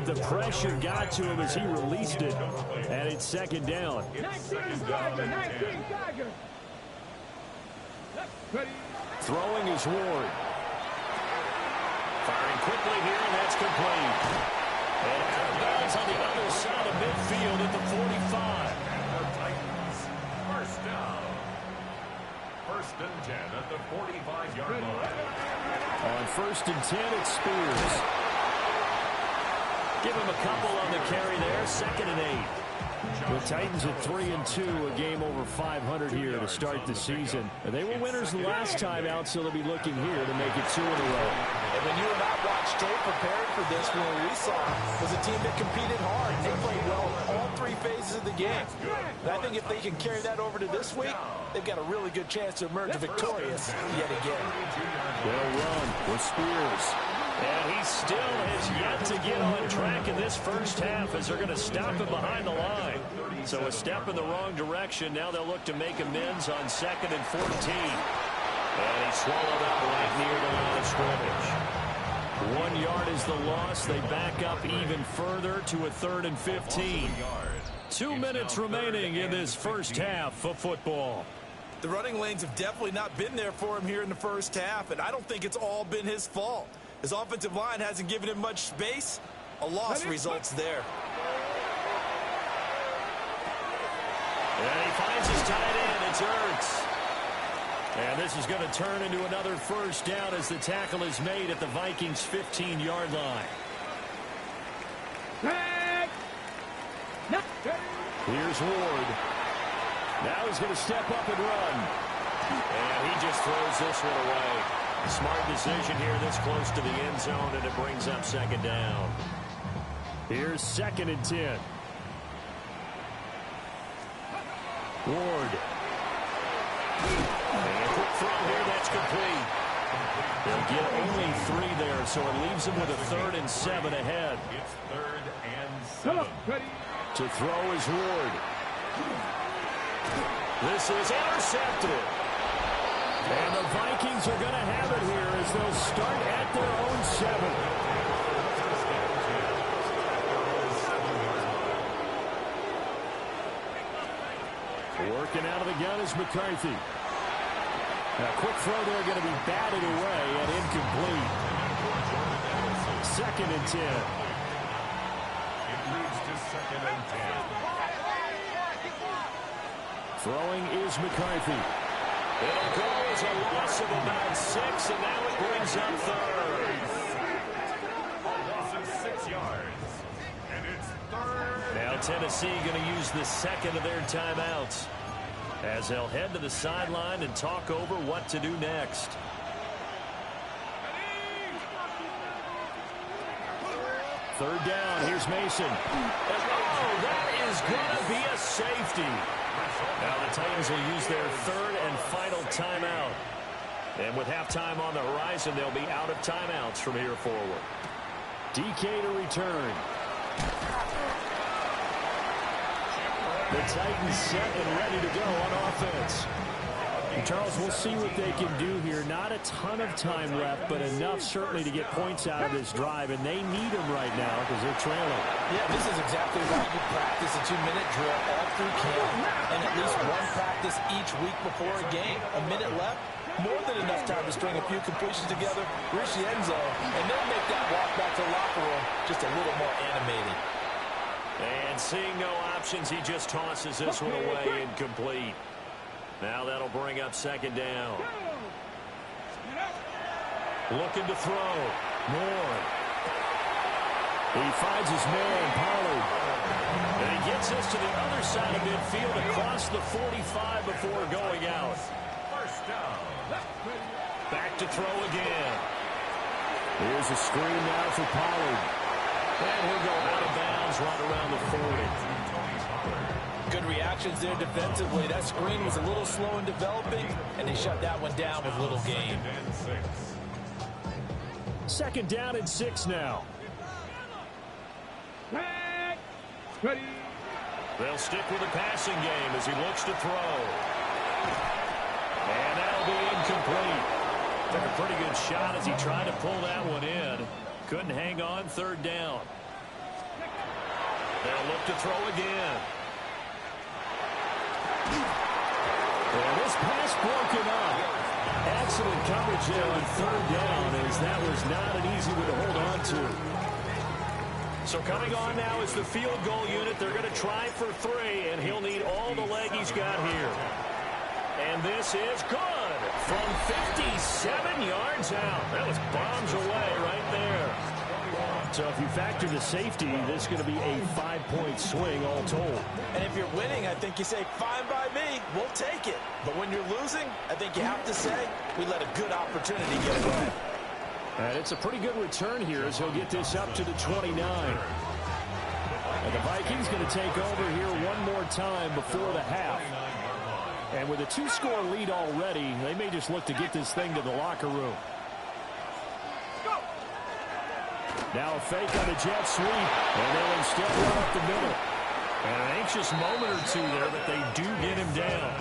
The pressure got to him as he released it, and it's 2nd down. 19 Tiger. Throwing is Ward. Firing quickly here, and that's complete. And out of bounds on the other side of midfield at the 45. The Titans, first down. 1st and 10 at the 45-yard line. On 1st and 10, it's Spears. Give him a couple on the carry there. 2nd and 8. The Titans at 3-2, a game over 500 here to start the season. They were winners the last time out, so they'll be looking here to make it 2 in a row. And when you and I watched tape preparing for this, what we saw was a team that competed hard. They played well all 3 phases of the game. And I think if they can carry that over to this week, they've got a really good chance to emerge victorious yet again. Well run with Spears. And he still has yet to get on track in this first half as they're going to stop him behind the line. So a step in the wrong direction. Now they'll look to make amends on 2nd and 14. And he swallowed up right near the line of scrimmage. 1 yard is the loss. They back up even further to a 3rd and 15. 2 minutes remaining in this first half of football. The running lanes have definitely not been there for him here in the first half, and I don't think it's all been his fault. His offensive line hasn't given him much space. A loss results there. And he finds his tight it's Ertz. And this is going to turn into another first down as the tackle is made at the Vikings' 15-yard line. Here's Ward. Now he's going to step up and run. And he just throws this one away. Smart decision here this close to the end zone, and it brings up second down. Here's 2nd and 10. Ward. And quick throw here, that's complete. They'll get only 3 there, so it leaves them with a 3rd and 7 ahead. It's 3rd and 7. To throw is Ward. This is intercepted. And the Vikings are going to have it here as they'll start at their own 7. Working out of the gun is McCarthy. A quick throw there going to be batted away and incomplete. 2nd and 10. It leads to 2nd and 10. Throwing is McCarthy. It'll go as a loss of about 6, and now it brings up 3rd. Loss of 6 yards. And it's 3rd. Now Tennessee going to use the 2nd of their timeouts as they'll head to the sideline and talk over what to do next. Third down. Here's Mason. Oh, that is going to be a safety. Now the Titans will use their 3rd and final timeout. And with halftime on the horizon, they'll be out of timeouts from here forward. DK to return. The Titans set and ready to go on offense. And Charles, we'll see what they can do here. Not a ton of time left, but enough certainly to get points out of this drive, and they need them right now because they're trailing. Yeah, this is exactly why you practice a 2-minute drill all through camp and at least one practice each week before a game. A minute left, more than enough time to string a few completions together, reach the end zone, and then make that walk back to the locker room just a little more animated. And seeing no options, he just tosses this one away incomplete. Now that'll bring up 2nd down. Looking to throw. Moore. He finds his man, Pollard. And he gets us to the other side of midfield across the 45 before going out. First down. Back to throw again. Here's a screen now for Pollard. And he'll go out of bounds right around the 40. Good reactions there defensively. That screen was a little slow in developing, and they shut that one down with little gain. 2nd down and 6 now. They'll stick with the passing game as he looks to throw. And that'll be incomplete. Took a pretty good shot as he tried to pull that one in. Couldn't hang on. 3rd down. They'll look to throw again. And this pass broken up. Excellent coverage there on 3rd down, as that was not an easy one to hold on to. So coming on now is the field goal unit. They're going to try for 3, and he'll need all the leg he's got here. And this is good from 57 yards out. That was bombs away right there. So if you factor the safety, this is going to be a 5-point swing all told. And if you're winning, I think you say, fine by me, we'll take it. But when you're losing, I think you have to say, we let a good opportunity get away. And it's a pretty good return here as he'll get this up to the 29. And the Vikings going to take over here one more time before the half. And with a 2-score lead already, they may just look to get this thing to the locker room. Now a fake on the jet sweep, and they'll instead run up the middle. And an anxious moment or two there, but they do get him down.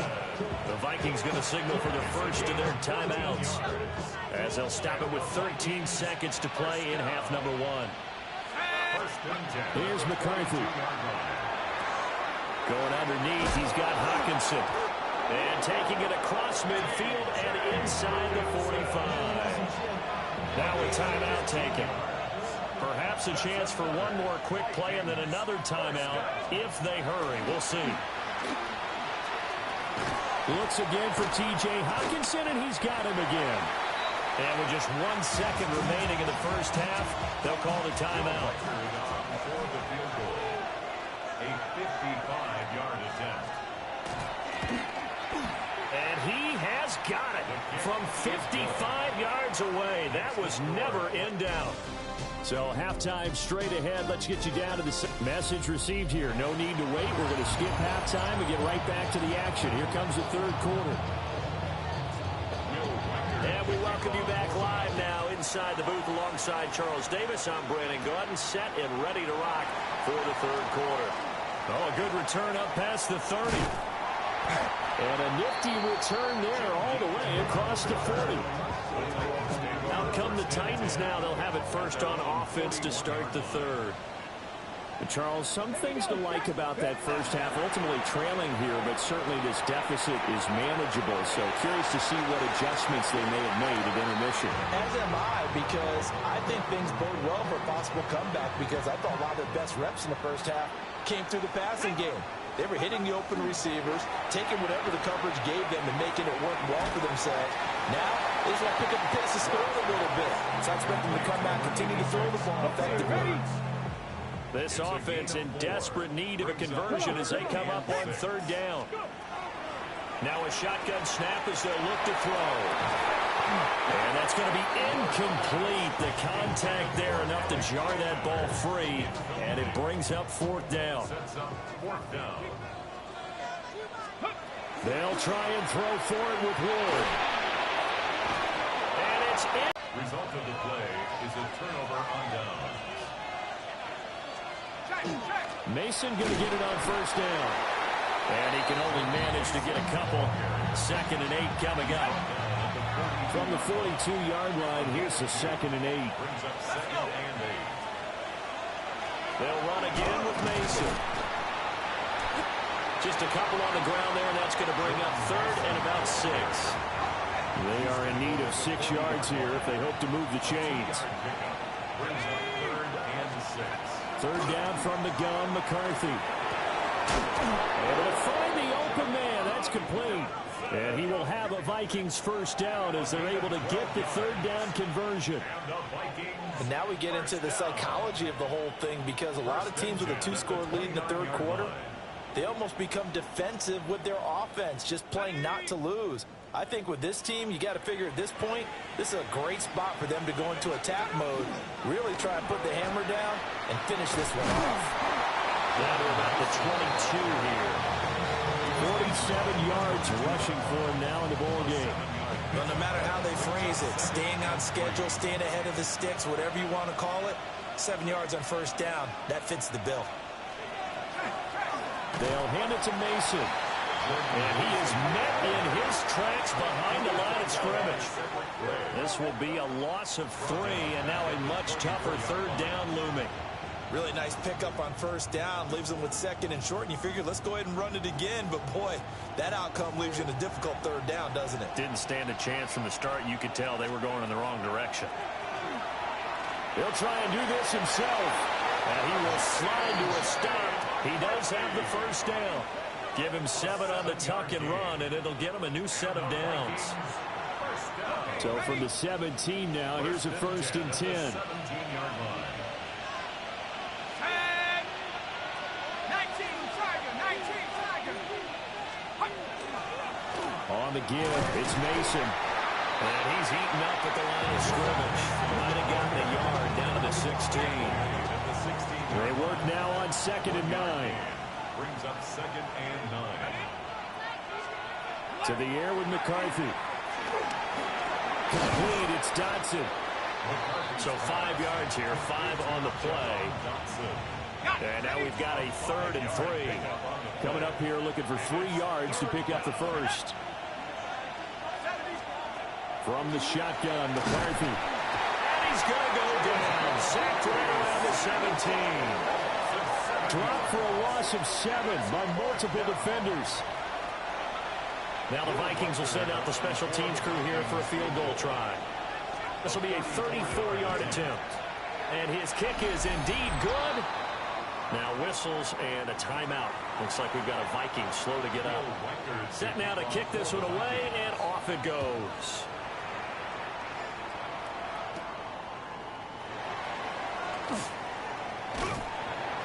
The Vikings going to signal for the first of their timeouts as they'll stop it with 13 seconds to play in half number 1. Here's McCarthy. Going underneath, he's got Hockenson. And taking it across midfield and inside the 45. Now a timeout taken. Perhaps a chance for one more quick play and then another timeout if they hurry. We'll see. Looks again for T.J. Hockenson, and he's got him again. And with just 1 second remaining in the first half, they'll call the timeout. For the field goal, a 55-yard attempt. And he has got it from 55 yards away. That was never in doubt. So halftime straight ahead. Let's get you down to the message received here. No need to wait. We're going to skip halftime and get right back to the action. Here comes the third quarter. And we welcome you back live now inside the booth alongside Charles Davis. I'm Brandon Gaudin, set and ready to rock for the third quarter. Oh, a good return up past the 30. And a nifty return there all the way across the 40. Out come the Titans now. They'll have it first on offense to start the third. And Charles, some things to like about that first half. Ultimately trailing here, but certainly this deficit is manageable. So curious to see what adjustments they may have made at intermission. As am I, because I think things bode well for a possible comeback, because I thought a lot of their best reps in the first half came through the passing game. They were hitting the open receivers, taking whatever the coverage gave them and making it work well for themselves. Now, they just want to pick up the pace of scoring a little bit. So I expect them to come back and continue to throw the ball effectively. This offense in desperate need of a conversion as they come up on third down. Now a shotgun snap as they'll look to throw. And that's going to be incomplete. The contact there enough to jar that ball free. And it brings up fourth down. They'll try and throw for it with Ward. And it's in. Result of the play is a turnover on down. Mason going to get it on first down. And he can only manage to get a couple. 2nd and 8 coming up. From the 42-yard line, here's the 2nd and 8. Brings up 2nd and 8. They'll run again with Mason. Just a couple on the ground there, and that's going to bring up 3rd and about 6. They are in need of 6 yards here if they hope to move the chains. Brings up 3rd and 6. Third down from the gun, McCarthy. Able to find the open man. That's complete. And he will have a Vikings first down as they're able to get the third down conversion. And now we get into the psychology of the whole thing, because a lot of teams with a 2-score lead in the third quarter, they almost become defensive with their offense, just playing not to lose. I think with this team, you got to figure at this point, this is a great spot for them to go into attack mode, really try and put the hammer down and finish this one off. Down to about the 22 here. 47 yards rushing for him now in the ball game. Well, no matter how they phrase it, staying on schedule, staying ahead of the sticks, whatever you want to call it, 7 yards on first down, that fits the bill. They'll hand it to Mason. And he is met in his tracks behind the line of scrimmage. This will be a loss of 3, and now a much tougher third down looming. Really nice pickup on first down. Leaves them with 2nd and short, and you figure, let's go ahead and run it again. But, boy, that outcome leaves you in a difficult third down, doesn't it? Didn't stand a chance from the start. You could tell they were going in the wrong direction. He'll try and do this himself. And he will slide to a stop. He does have the first down. Give him 7 on the tuck and run, and it'll get him a new set of downs. So from the 17 now, here's a 1st and 10. 17-yard line. On the give, it's Mason. And he's eaten up at the line of scrimmage. Might have gotten a yard down to the 16. They work now on 2nd and 9. Brings up 2nd and 9. To the air with McCarthy. Complete, it's Dotson. So 5 yards here, 5 on the play. And now we've got a 3rd and 3. Coming up here looking for 3 yards to pick up the first. From the shotgun, McCarthy. And he's going to go down. Sacked right around the 17. Dropped for a loss of 7 by multiple defenders. Now the Vikings will send out the special teams crew here for a field goal try. This will be a 34-yard attempt. And his kick is indeed good. Now whistles and a timeout. Looks like we've got a Viking slow to get up. Set now to kick this one away, and off it goes.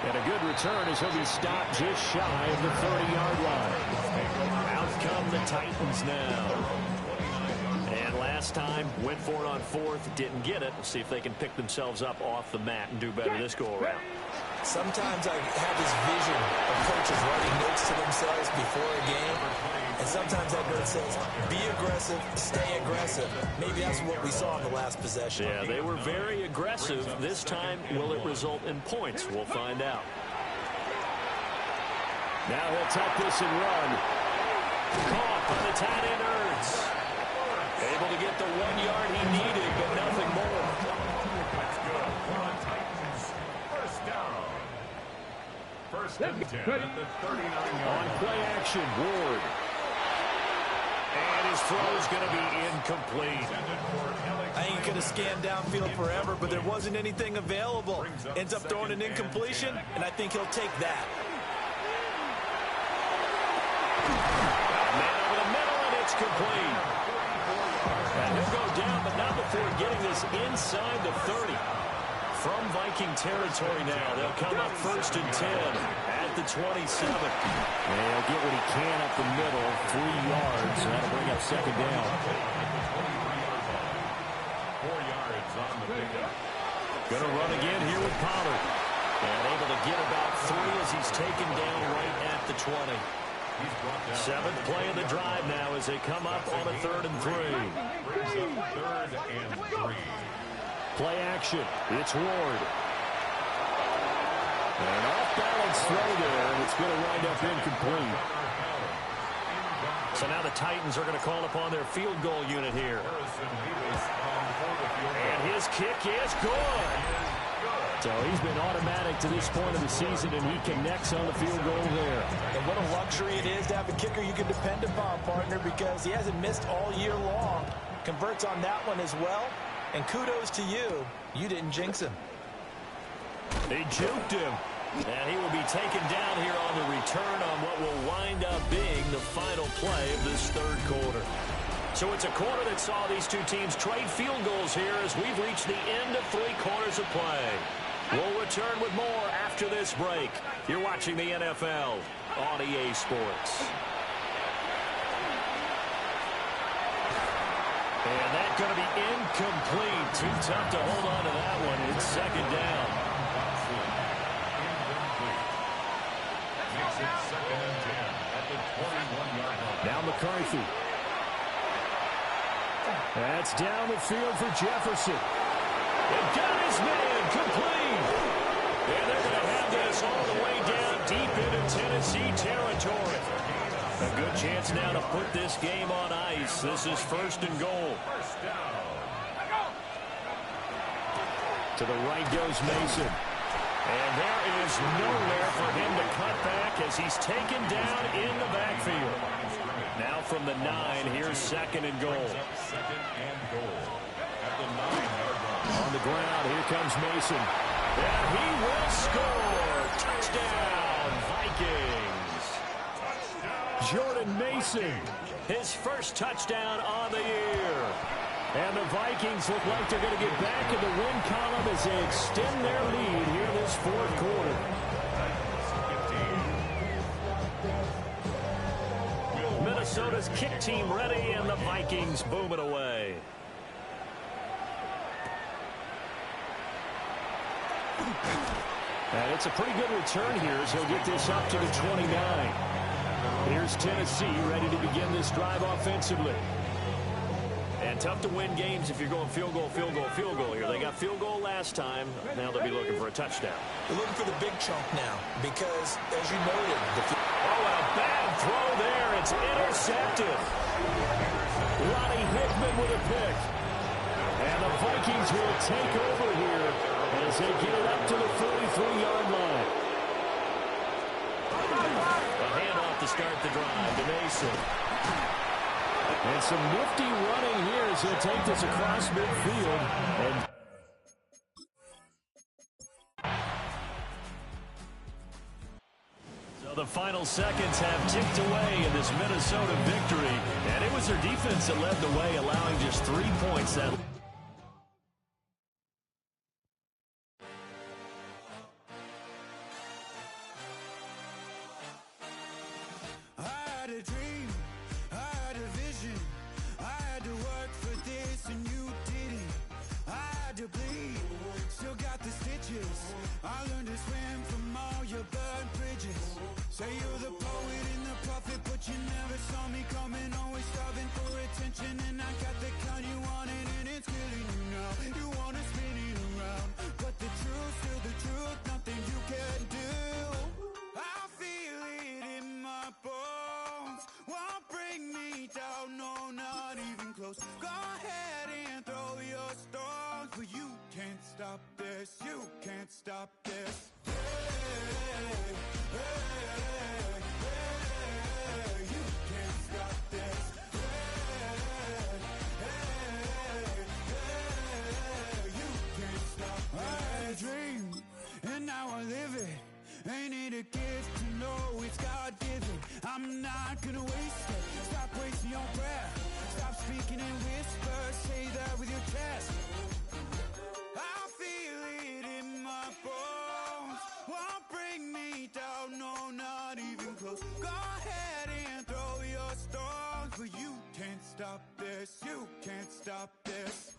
And a good return as he'll be stopped just shy of the 30-yard line. Out come the Titans now. And last time, went for it on fourth, didn't get it. We'll see if they can pick themselves up off the mat and do better this go-around. Sometimes I have this vision of coaches writing notes to themselves before a game, and sometimes that note says, be aggressive, stay aggressive. Maybe that's what we saw in the last possession. Yeah, they were very aggressive. This time, will it result in points? We'll find out. Now he'll tuck this and run. Caught by the tight end Ertz. Able to get the 1 yard he needed, but nothing more. First and 10 at the 39-yard On play action, Ward. And his throw is going to be incomplete. I ain't going to scan downfield forever, but there wasn't anything available. Ends up throwing an incompletion, and I think he'll take that. Man over the middle, and it's complete. And he'll go down, but not before getting this inside the 30. From Viking territory now, they'll come up first and 10 at the 27. And he'll get what he can up the middle, 3 yards, and that'll bring up second down. 4 yards on the pickup. Going to run again here with Pollard. And able to get about 3 as he's taken down right at the 20. Seventh play of the drive now as they come up on a 3rd and 3. Brings up 3rd and 3. Play action. It's Ward. An off-balance throw there, and it's going to wind up incomplete. So now the Titans are going to call upon their field goal unit here. And his kick is good. So he's been automatic to this point of the season, and he connects on the field goal there. And what a luxury it is to have a kicker you can depend upon, partner, because he hasn't missed all year long. Converts on that one as well. And kudos to you. You didn't jinx him. They juked him. And he will be taken down here on the return on what will wind up being the final play of this 3rd quarter. So it's a quarter that saw these two teams trade field goals here as we've reached the end of 3 quarters of play. We'll return with more after this break. You're watching the NFL on EA Sports. And that's going to be incomplete. Too tough to hold on to that one. It's second down. Makes it 2nd and 10 at the 21-yard line. Now McCarthy. That's down the field for Jefferson. And got his man complete. And they're going to have this all the way down deep into Tennessee territory. A good chance now to put this game on ice. This is 1st and goal. To the right goes Mason. And there is nowhere for him to cut back as he's taken down in the backfield. Now from the 9, here's 2nd and goal. 2nd and goal at the 9-yard line. On the ground, here comes Mason. And he will score. Touchdown, Vikings. Jordan Mason, his first touchdown on the year. And the Vikings look like they're going to get back in the win column as they extend their lead here this 4th quarter. Minnesota's kick team ready, and the Vikings boom it away. And it's a pretty good return here as he'll get this up to the 29. Here's Tennessee ready to begin this drive offensively. And tough to win games if you're going field goal, field goal, field goal here. They got field goal last time. Now they'll be looking for a touchdown. They're looking for the big chunk now because, as you noted, oh, and a bad throw there. It's intercepted. Lonnie Hickman with a pick. And the Vikings will take over here as they get it up to the 43-yard line. A handoff to start the drive to Mason. And some nifty running here as he'll take this across midfield. And The final seconds have ticked away in this Minnesota victory, and it was their defense that led the way, allowing just 3 points. That I had a dream, I had a vision, I had to work for this and you didn't. I had to bleed, still got the stitches. I learned to swim from all your burned bridges. Say you're the poet and the prophet, but you never saw me coming. Always starving for attention, and I got the kind you wanted, and it's killing you now. You wanna spin it around, but the truth's still the truth. Nothing you can do. I feel it in my bones. Won't bring me down, no, not even close. Go ahead and throw your stones, but you can't stop this. You can't stop this. Dream, and now I live it. Ain't it a gift to know it's God-given? I'm not gonna waste it. Stop wasting your breath. Stop speaking in whispers. Say that with your chest. I feel it in my bones. Won't bring me down, no, not even close. Go ahead and throw your stones, but you can't stop this. You can't stop this.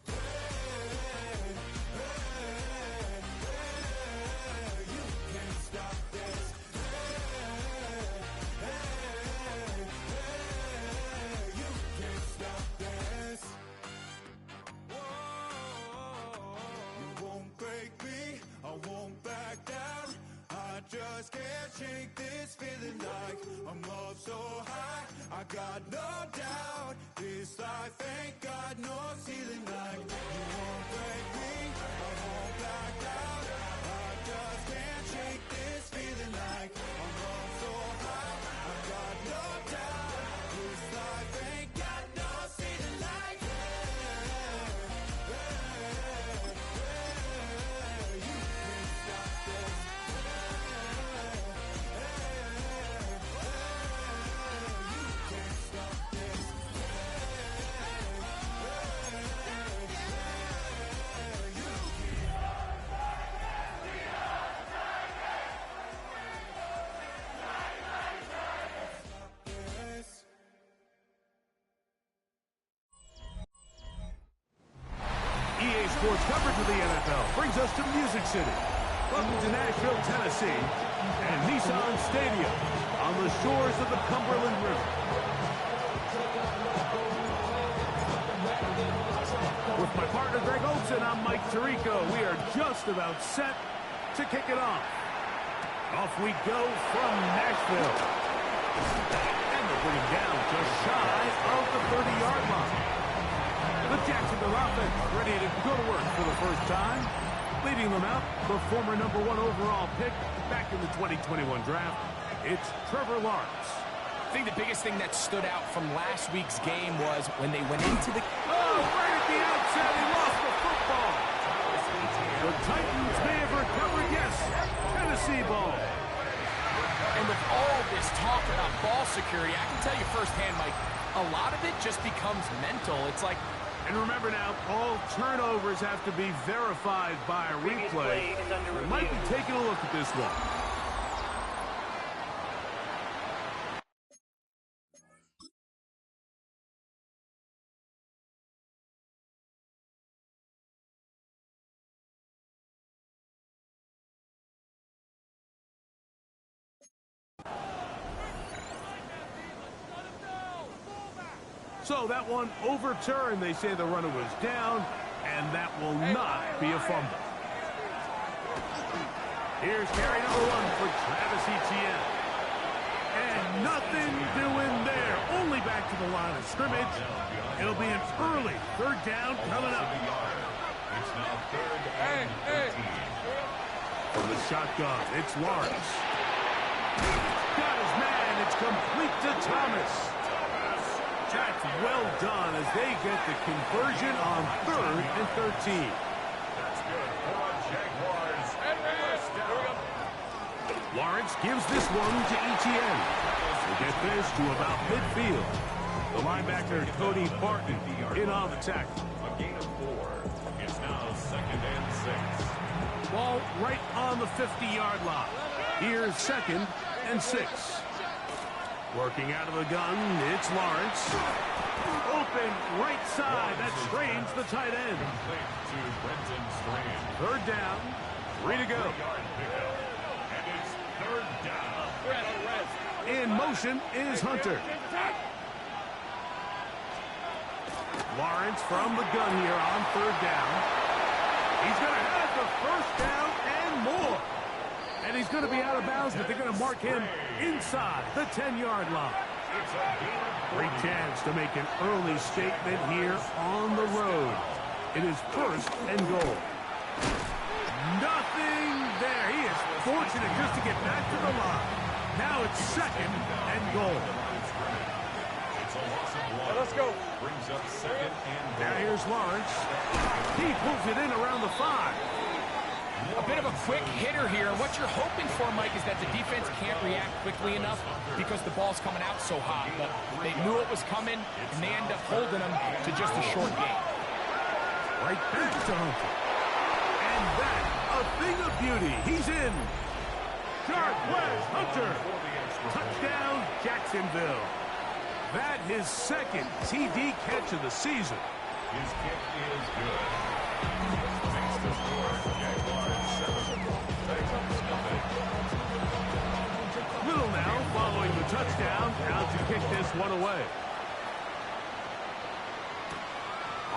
Just can't shake this feeling like I'm up so high. I got no doubt this life ain't got no ceiling. Like you won't break me, I won't back down. I just can't shake this feeling like I'm up so high. I got no doubt this life ain't got no ceiling. Like you can't stop this. EA Sports coverage of the NFL brings us to Music City. Welcome to Nashville, Tennessee, and Nissan Stadium on the shores of the Cumberland River. With my partner Greg Olson, I'm Mike Tirico. We are just about set to kick it off. Off we go from Nashville. And they're bringing down just shy of the 30-yard line. The Jacksonville offense ready to go to work for the first time. Leading them out, the former #1 overall pick back in the 2021 draft. It's Trevor Lawrence. I think the biggest thing that stood out from last week's game was when they went into the... Oh, right at the outset, he lost the football. The Titans may have recovered, yes. Tennessee ball. And with all this talk about ball security, I can tell you firsthand, Mike, a lot of it just becomes mental. It's like... And remember now, all turnovers have to be verified by a replay. We might be taking a look at this one. So that one overturned. They say the runner was down, and that will not be a fumble. Here's carry #1 for Travis Etienne. And nothing doing there. Only back to the line of scrimmage. It'll be an early third down coming up. It's now 3rd and 13. From the shotgun, it's Lawrence. Got his man. It's complete to Thomas. That's well done as they get the conversion on 3rd and 13. That's good for Jaguars. Lawrence Lawrence gives this one to Etienne. We'll get this to about midfield. The linebacker, Cody Barton, in on the tackle. A gain of 4. It's now 2nd and 6. Ball right on the 50-yard line. Here's 2nd and 6. Working out of the gun, it's Lawrence. Open right side. That strains the tight end. Complete to Brenton Strand. 3rd down. 3 to go. And it's 3rd down. In motion is Hunter. Lawrence from the gun here on 3rd down. He's going to have the 1st down and more. And he's going to be out of bounds, but they're going to mark him inside the 10-yard line. Great chance to make an early statement here on the road. It is 1st and goal. Nothing there. He is fortunate just to get back to the line. Now it's 2nd and goal. It's a loss of 1. Let's go. Brings up 2nd and goal. Now here's Lawrence. He pulls it in around the 5. A bit of a quick hitter here. What you're hoping for, Mike, is that the defense can't react quickly enough because the ball's coming out so hot. But they knew it was coming, and they end up holding them to just a short gain. Right back to Hunter. And that, a thing of beauty. He's in. Sharp West Hunter. Touchdown, Jacksonville. That his 2nd TD catch of the season. His kick is good. Makes the score. Jaguars 7. Little now following the touchdown. Out to kick this one away.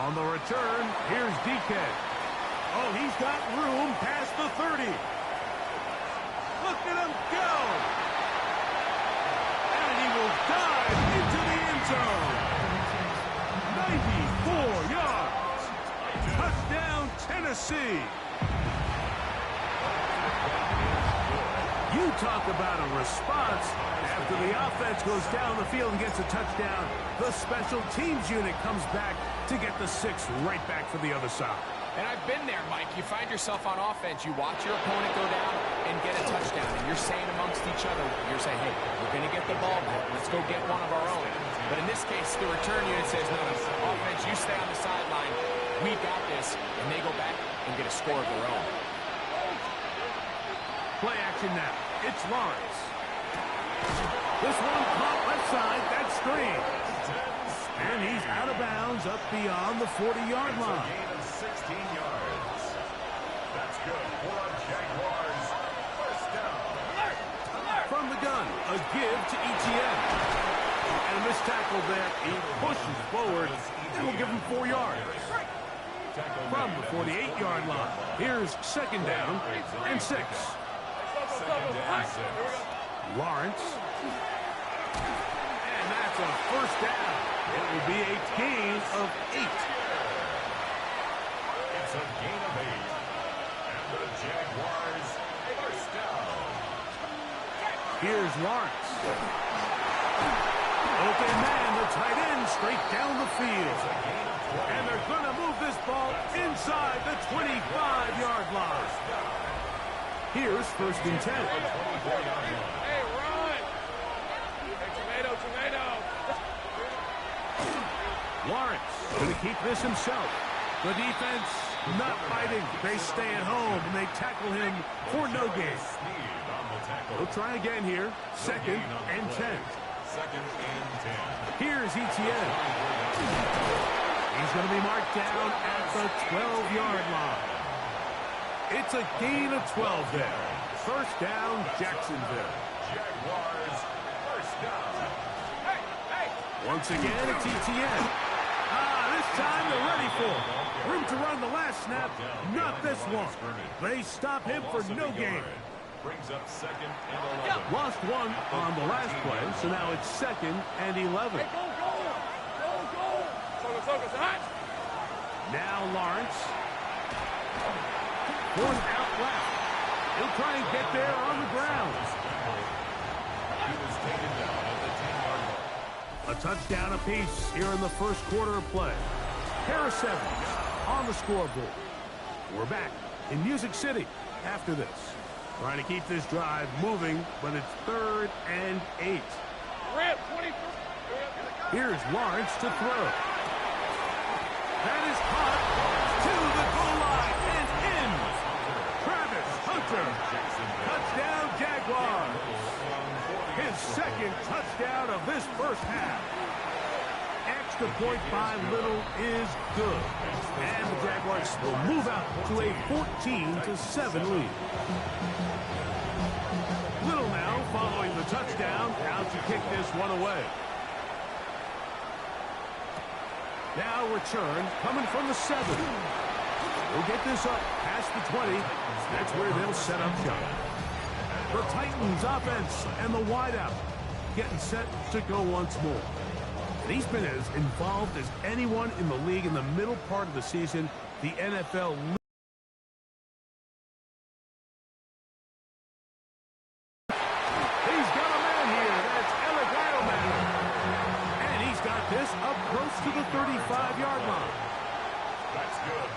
On the return, here's DK. Oh, he's got room past the 30. Look at him go. And he will dive into the end zone. 94 yards. Touchdown, Tennessee. You talk about a response. After the offense goes down the field and gets a touchdown, the special teams unit comes back to get the 6 right back for the other side. And I've been there, Mike. You find yourself on offense. You watch your opponent go down and get a touchdown. And you're saying amongst each other, you're saying, hey, we're going to get the ball back. Let's go get one of our own. But in this case, the return unit says, no, offense, you stay on the sideline. We got this. And they go back and get a score of their own. Play action now. It's Lawrence. This one caught left side. That's screen. And he's out of bounds up beyond the 40-yard line. Gain of 16 yards. That's good for Jaguars. 1st down. From the gun, a give to Etienne. And a missed tackle there. He pushes forward and will give him 4 yards. From the 48-yard line, here's 2nd down and 6. 2nd and 6. Lawrence. And that's a 1st down. It will be a gain of 8. It's a gain of 8. And the Jaguars 1st down. Here's Lawrence. Open man, the tight end, straight down the field. And they're going to move this ball inside the 25-yard line. Here's 1st and 10. Hey, run! Hey, tomato. Lawrence going to keep this himself. The defense not fighting. They stay at home, and they tackle him for no gain. He'll try again here. 2nd and 10. 2nd and 10. Here's Etienne. He's going to be marked down at the 12-yard line. It's a gain of 12 there. 1st down, Jacksonville. Jaguars 1st down. Once again, it's Etienne. This time they're ready for it. Room to run the last snap, not this one. They stop him for no gain. Brings up 2nd and 11. Lost 1 on the last play, so now it's 2nd and 11. Now Lawrence. 4th out left. He'll try and get there on the ground. He was taken down at the 10-yard line. A touchdown apiece here in the 1st quarter of play. Harris Evans on the scoreboard. We're back in Music City after this. Trying to keep this drive moving, but it's 3rd and 8. Here's Lawrence to throw. That is caught to the goal line and in. Travis Hunter. Touchdown, Jaguars. His 2nd touchdown of this first half. Extra point by Little is good. And the Jaguars will move out to a 14-7 lead. Little now following the touchdown, out to kick this one away. Now return coming from the 7. We'll get this up past the 20. That's where they'll set up shop. The Titans offense and the wideout getting set to go once more. And he's been as involved as anyone in the league in the middle part of the season. The NFL up close to the 35-yard line. That's good.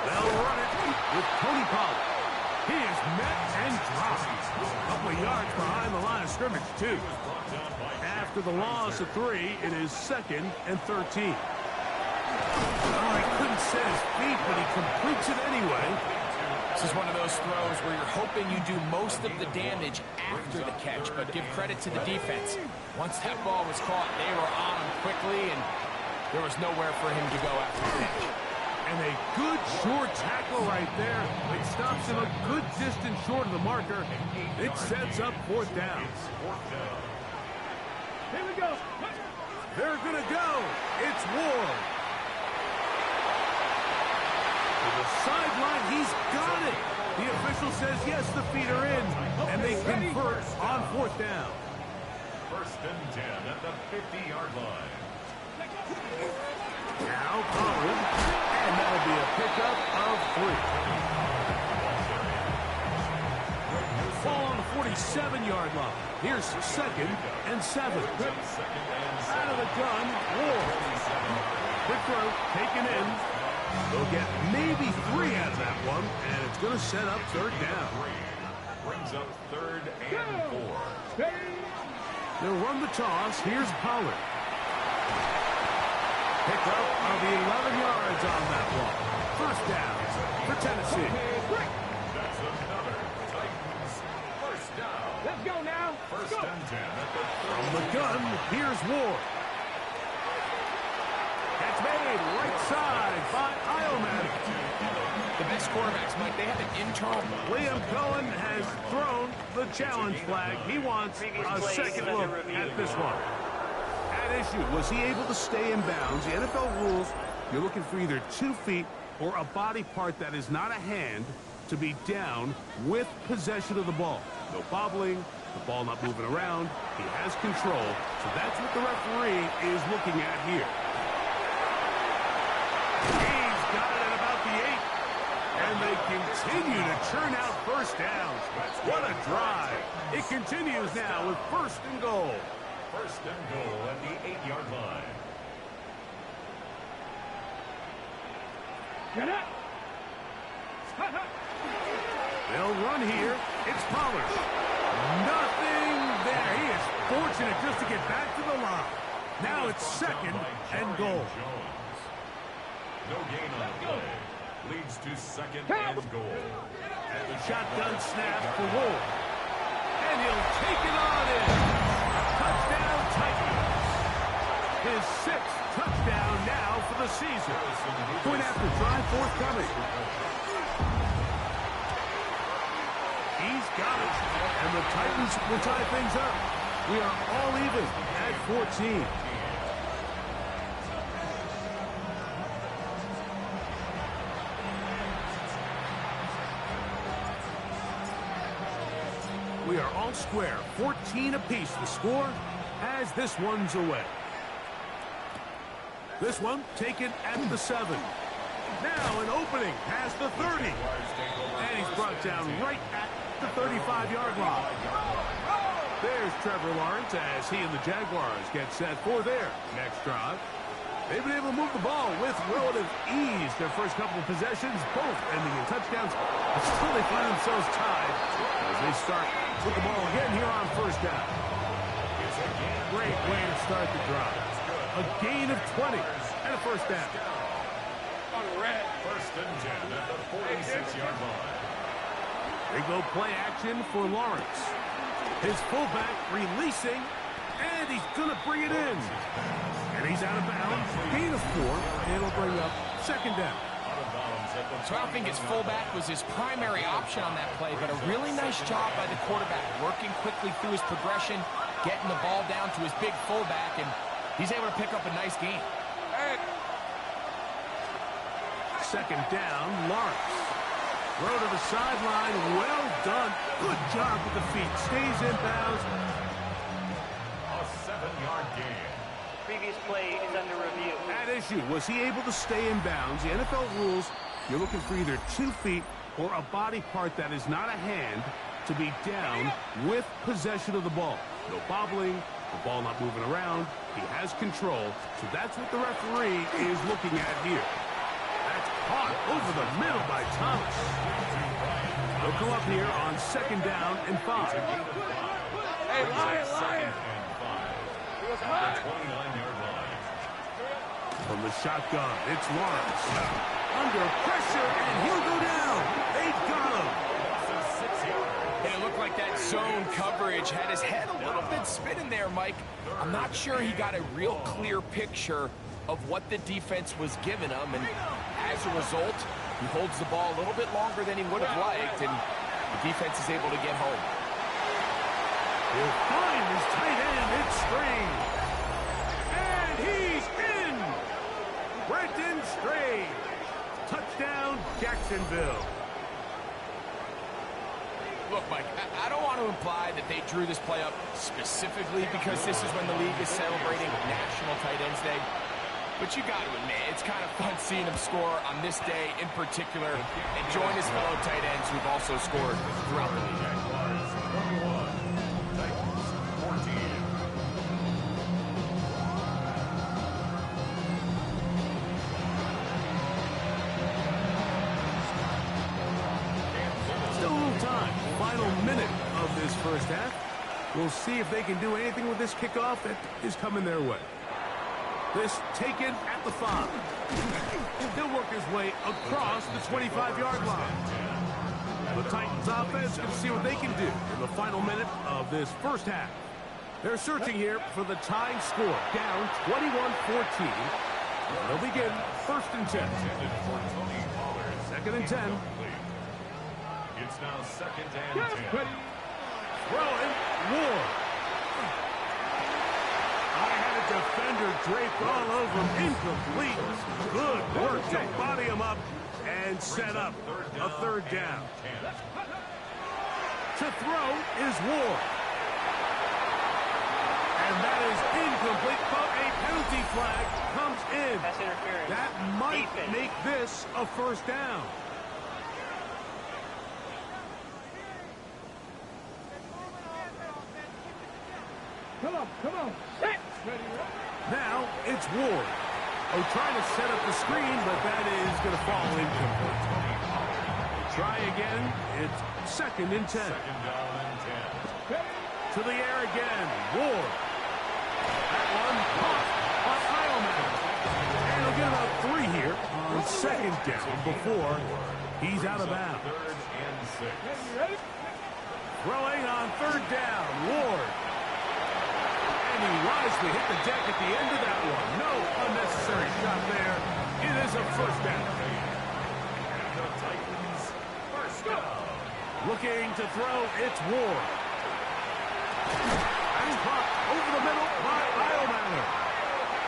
They'll run it with Tony Pollard. He is met and dropped. A couple of yards behind the line of scrimmage, too. After the loss of 3, it is 2nd and 13. Oh, he couldn't set his feet, but he completes it anyway. This is one of those throws where you're hoping you do most of the damage after the catch, but give credit to the defense. Once that ball was caught, they were on him quickly, and there was nowhere for him to go after the catch. And a good short tackle right there. It stops him a good distance short of the marker. It sets up 4th down. Here we go. They're going to go. It's Ward. To the sideline, he's got it. The official says, yes, the feet are in, and they convert on 4th down. 1st and 10 at the 50-yard line. Now Pollard, and that'll be a pickup of 3. Ball on the 47-yard line. Here's 2nd and 7. Out of the gun, Ward. Quick throw, taken in. They'll get maybe 3 out of that one, and it's going to set up 3rd down. Brings up 3rd and 4. They'll run the toss. Here's Pollard. Pick up of 11 yards on that one. 1st down for Tennessee. That's another Titans 1st down. Let's go now. 1st and 10 at the 30. From the gun, here's Ward. That's made right side by Iomatic. The best quarterbacks, Mike, they have an internal. Liam Cohen has thrown the challenge flag. He wants a 2nd look at this one. At issue, was he able to stay in bounds? The NFL rules, you're looking for either 2 feet or a body part that is not a hand to be down with possession of the ball. No bobbling, the ball not moving around. He has control, so that's what the referee is looking at here. He's got it at about the 8. And they continue to churn out 1st downs. What a drive. It continues now with 1st and goal. 1st and goal at the 8-yard line. Get up. They'll run here. It's Pollard. Nothing there. He is fortunate just to get back to the line. Now it's 2nd and goal. No gain on the play. Leads to 2nd and goal. And the shotgun snap for Ward. And he'll take it on in. Touchdown Titans. His 6th touchdown now for the season. Point after drive forthcoming. He's got it. And the Titans will tie things up. We are all even at 14. We are all square. 14 apiece the score as this one's away. This one taken at the 7. Now an opening past the 30. And he's brought down right at the 35-yard line. There's Trevor Lawrence as he and the Jaguars get set for their next drive. They've been able to move the ball with relative ease their first couple of possessions, both ending in touchdowns. Until they find themselves tied as they start with the ball again here on first down. Great way to start the drive. A gain of 20 and a first down. First and 10 at the 46-yard line. They go play action for Lawrence. His fullback releasing, and he's going to bring it in. And he's out of bounds. Gain of 4, and it'll bring up second down. So I don't think his fullback was his primary option on that play, but a really nice job by the quarterback, working quickly through his progression, getting the ball down to his big fullback, and he's able to pick up a nice gain. Second down, Lawrence. Throw to the sideline. Well done. Good job with the feet. Stays in bounds. A 7-yard gain. Previous play is under review. At issue, was he able to stay in bounds? The NFL rules, you're looking for either 2 feet or a body part that is not a hand to be down with possession of the ball. No bobbling, the ball not moving around. He has control, so that's what the referee is looking at here. That's caught over the middle by Thomas. They'll come up here on second down and 5. Hey, Lion! At the 29-yard line. From the shotgun, it's Lawrence. Under pressure, and he'll go down. They got him. And it looked like that zone coverage had his head a little bit spinning there, Mike. I'm not sure he got a real clear picture of what the defense was giving him, and as a result, he holds the ball a little bit longer than he would have liked, and the defense is able to get home. He'll find his tight end. It's Strange. And he's in. Brenton Strange. Touchdown, Jacksonville. Look, Mike, I don't want to imply that they drew this play up specifically because this is when the league is celebrating National Tight Ends Day. But you got to admit, it's kind of fun seeing him score on this day in particular and join his fellow tight ends who've also scored throughout the league. Minute of this first half. We'll see if they can do anything with this kickoff that is coming their way. This taken at the 5. He'll work his way across the 25-yard line. The Titans offense going to see what they can do in the final minute of this first half. They're searching here for the tying score. Down 21-14. They'll begin first and 10. Second and 10. It's now second and 10. Throwing, Ward. I had a defender draped all over him. Incomplete. Good work to body him up and set up a third down. To throw is Ward. And that is incomplete, but a penalty flag comes in. That's interference. That might make this a first down. Come on. Set. Now it's Ward. Oh, trying to set up the screen, but that is going to fall incomplete. Try again. It's second and 10. Second down and 10. To the air again. Ward. That one caught by Heilman. And he'll get about 3 here on second down before he's out of bounds. Third and 6. Throwing on third down. Ward. And he wisely hit the deck at the end of that one. No unnecessary shot there. It is a first down. The Titans first down. Looking to throw, it's Ward. And caught over the middle by Eilmaler.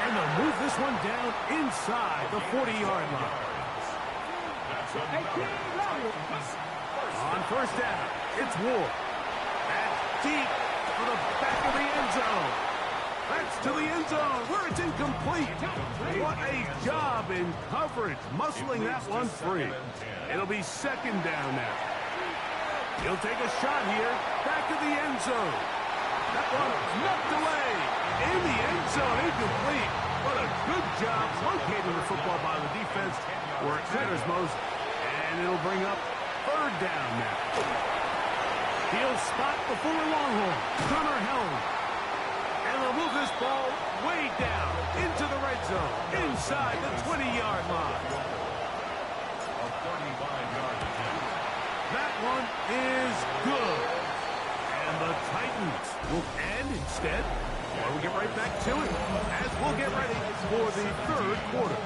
And they'll move this one down inside the 40-yard line. On first down, it's Ward. That's deep for the back of the end zone. That's to the end zone where it's incomplete. What a job in coverage, muscling that one free. It'll be second down now. He'll take a shot here, back of the end zone. That one knocked away. In the end zone, incomplete. What a Good job locating the football by the defense where it matters most. And it'll bring up third down now. He'll spot the former Longhorn, Gunnar Helm. And they'll move this ball way down into the red zone, inside the 20-yard line. A 45-yard attempt. That one is good. And the Titans will end instead. Well, we'll get right back to it as we'll get ready for the third quarter.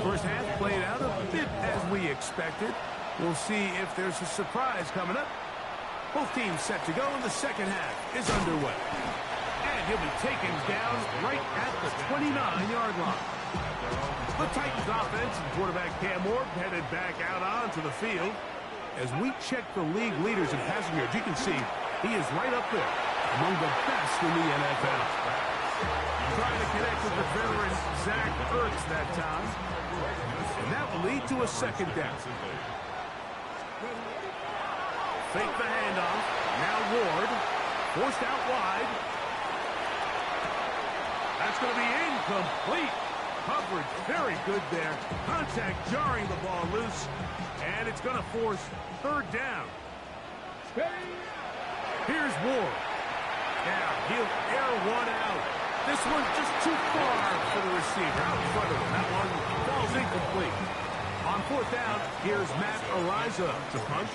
First half played out a bit as we expected. We'll see if there's a surprise coming up. Both teams set to go, and the second half is underway. And he'll be taken down right at the 29-yard line. The Titans offense and quarterback Cam Ward headed back out onto the field. As we check the league leaders in passing yards, you can see he is right up there among the best in the NFL. Trying to connect with the veteran Zach Ertz that time. And that will lead to a second down. Fake the handoff. Now Ward. Forced out wide. That's going to be incomplete. Coverage very good there. Contact jarring the ball loose. And it's going to force third down. Here's Ward. Now he'll air one out. This one's just too far for the receiver. Out in front of him. That one falls incomplete. On fourth down, here's Matt Araiza to punt.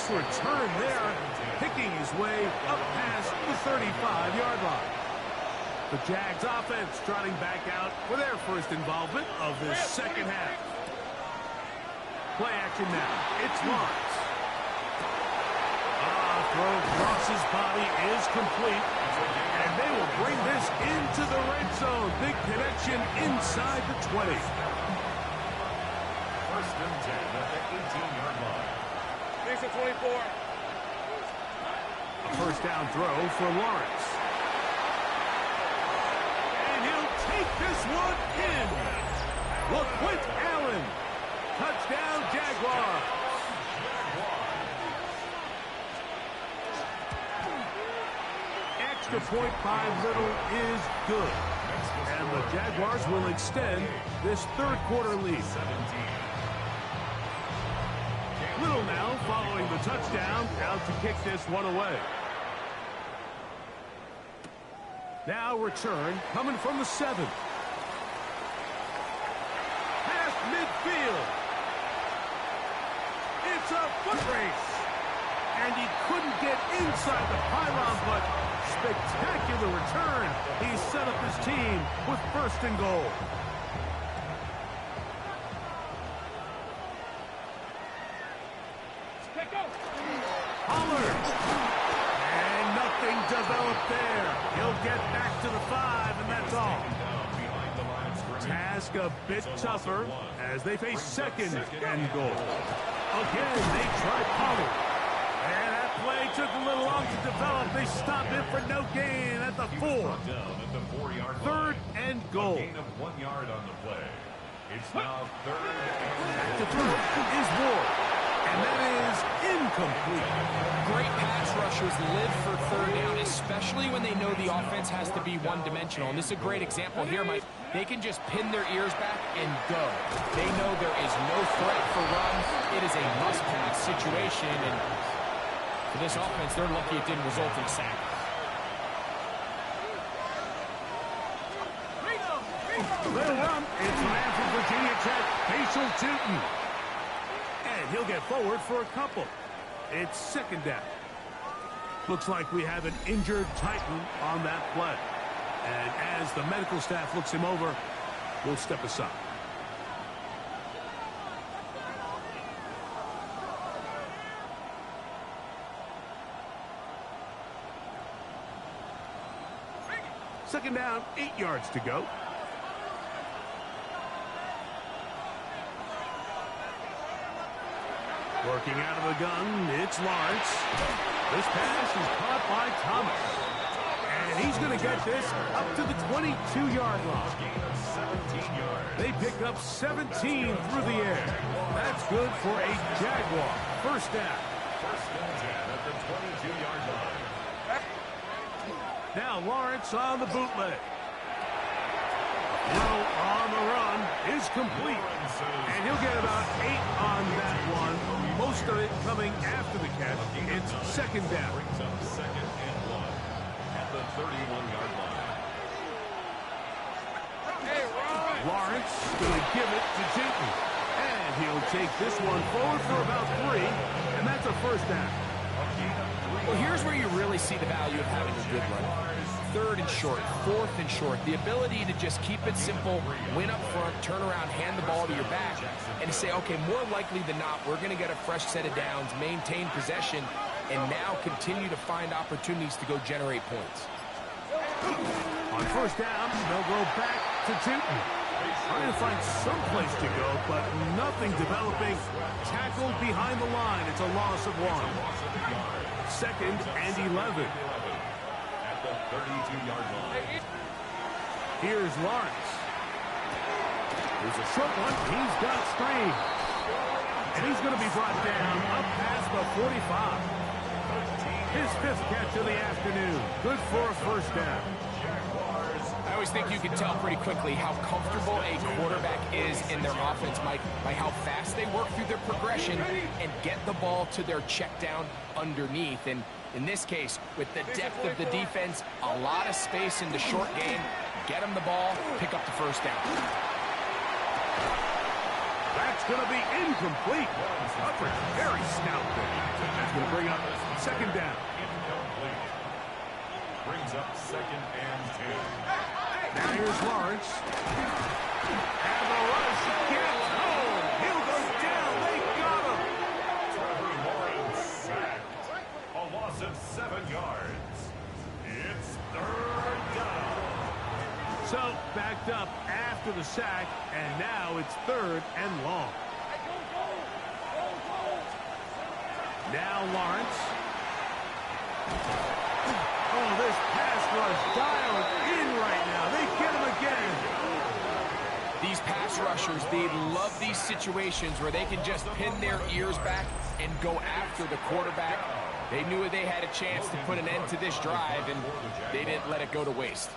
Return there, picking his way up past the 35-yard line. The Jags offense trotting back out for their first involvement of this second half. Play action now. It's Lawrence. Throw across his body is complete. And they will bring this into the red zone. Big connection inside the 20. First and 10 at the 18-yard line. 24. A first down throw for Lawrence. And he'll take this one in. LaQuint Allen. Touchdown, Jaguars. Extra point by Little is good. And the Jaguars will extend this third quarter lead. Little now following the touchdown, out to kick this one away. Now return coming from the 7. Past midfield. It's a foot race. And he couldn't get inside the pylon, but spectacular return. He set up his team with first and goal. Pollard. And nothing developed there. He'll get back to the 5, and that's all. Task a bit tougher as they face second and goal. Again, they try Pollard. And that play took a little long to develop. They stop it for no gain at the 4. Third and goal. Gain of 1 yard on the play. It's now third and back to throw is Ward. And that is incomplete. Great pass rushers live for third down, especially when they know the offense has to be one-dimensional. And this is a great example here, Mike. They can just pin their ears back and go. They know there is no threat for run. It is a must-pass situation. And for this offense, they're lucky it didn't result in a sack. Little run. It's man from Virginia Tech, Facial Tootin. And he'll get forward for a couple. It's second down. Looks like we have an injured Titan on that play. And as the medical staff looks him over, we'll step aside. Second down, 8 yards to go. Working out of the gun, it's Lawrence. This pass is caught by Thomas. And he's going to get this up to the 22-yard line. They pick up 17 through the air. That's good for a Jaguar. First down. First and 10 at the 22-yard line. Now Lawrence on the bootleg. Throw on the run is complete. And he'll get about 8 on that one. Most of it coming after the catch. It's second down. Brings up second and 1 at the 31-yard line. Lawrence going to give it to Jinton. And he'll take this one forward for about 3. And that's a first down. Well, here's where you really see the value of having a good run. Third and short, fourth and short. The ability to just keep it simple, win up front, turn around, hand the ball to your back, and to say, okay, more likely than not, we're going to get a fresh set of downs, maintain possession, and now continue to find opportunities to go generate points. On first down, they'll go back to Jinton. Trying to find some place to go, but nothing developing. Tackled behind the line. It's a loss of 1. Second and 11. At the 32-yard line. Here's Lawrence. There's a short one. He's got Stream. And he's going to be brought down up past the 45. His 5th catch of the afternoon. Good for a first down. I always think you can tell pretty quickly how comfortable a quarterback is in their offense, Mike, by how fast they work through their progression and get the ball to their check down underneath. And in this case, with the depth of the defense, a lot of space in the short game, get them the ball, pick up the first down. That's going to be incomplete. Upper very stout there. That's going to bring up second down. Incomplete. Brings up second and 10. Now here's Lawrence. And the rush gets home. He'll go down. They got him. Trevor Lawrence sacked. A loss of 7 yards. It's third down. So backed up after the sack, and now it's third and long. Now Lawrence. Oh, this pass rush dialed in right now. They get him again. These pass rushers, they love these situations where they can just pin their ears back and go after the quarterback. They knew they had a chance to put an end to this drive, and they didn't let it go to waste.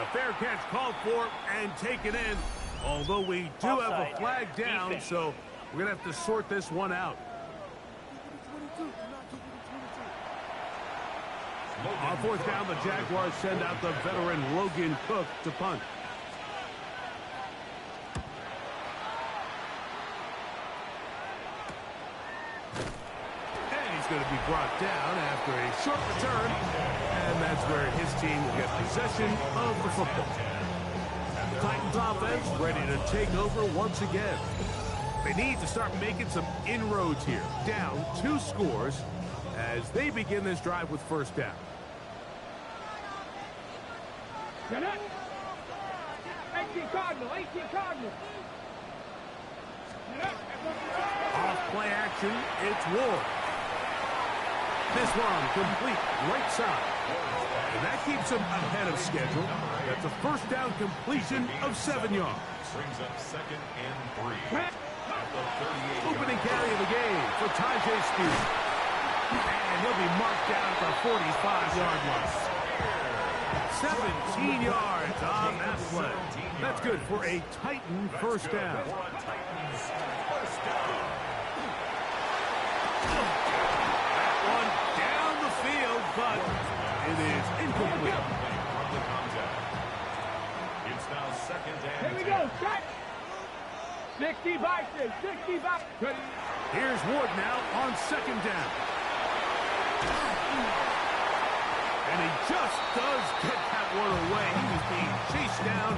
A fair catch called for and taken in. Although we do have a flag down, so we're going to have to sort this one out. On fourth down, the Jaguars send out the veteran Logan Cook to punt. And he's going to be brought down after a short return. And that's where his team will get possession of the football. The Titans offense ready to take over once again. They need to start making some inroads here. Down 2 scores as they begin this drive with first down. 18 Cardinal, 18 Cardinal. Off play action, it's Ward. This one complete right side. And that keeps him ahead of schedule. That's a first down completion of 7 yards. Brings up second and 3. At the 38. Opening carry of the game for Tyjae Spears. And he'll be marked down at the 45-yard line. 17 yards on that play. That's good for a Titan first down. That one down the field, but it is incomplete. It's now second and 10. Here we go, set. 60 boxes, 60 boxes. Here's Ward now on second down. And he just does get that one away. He was being chased down,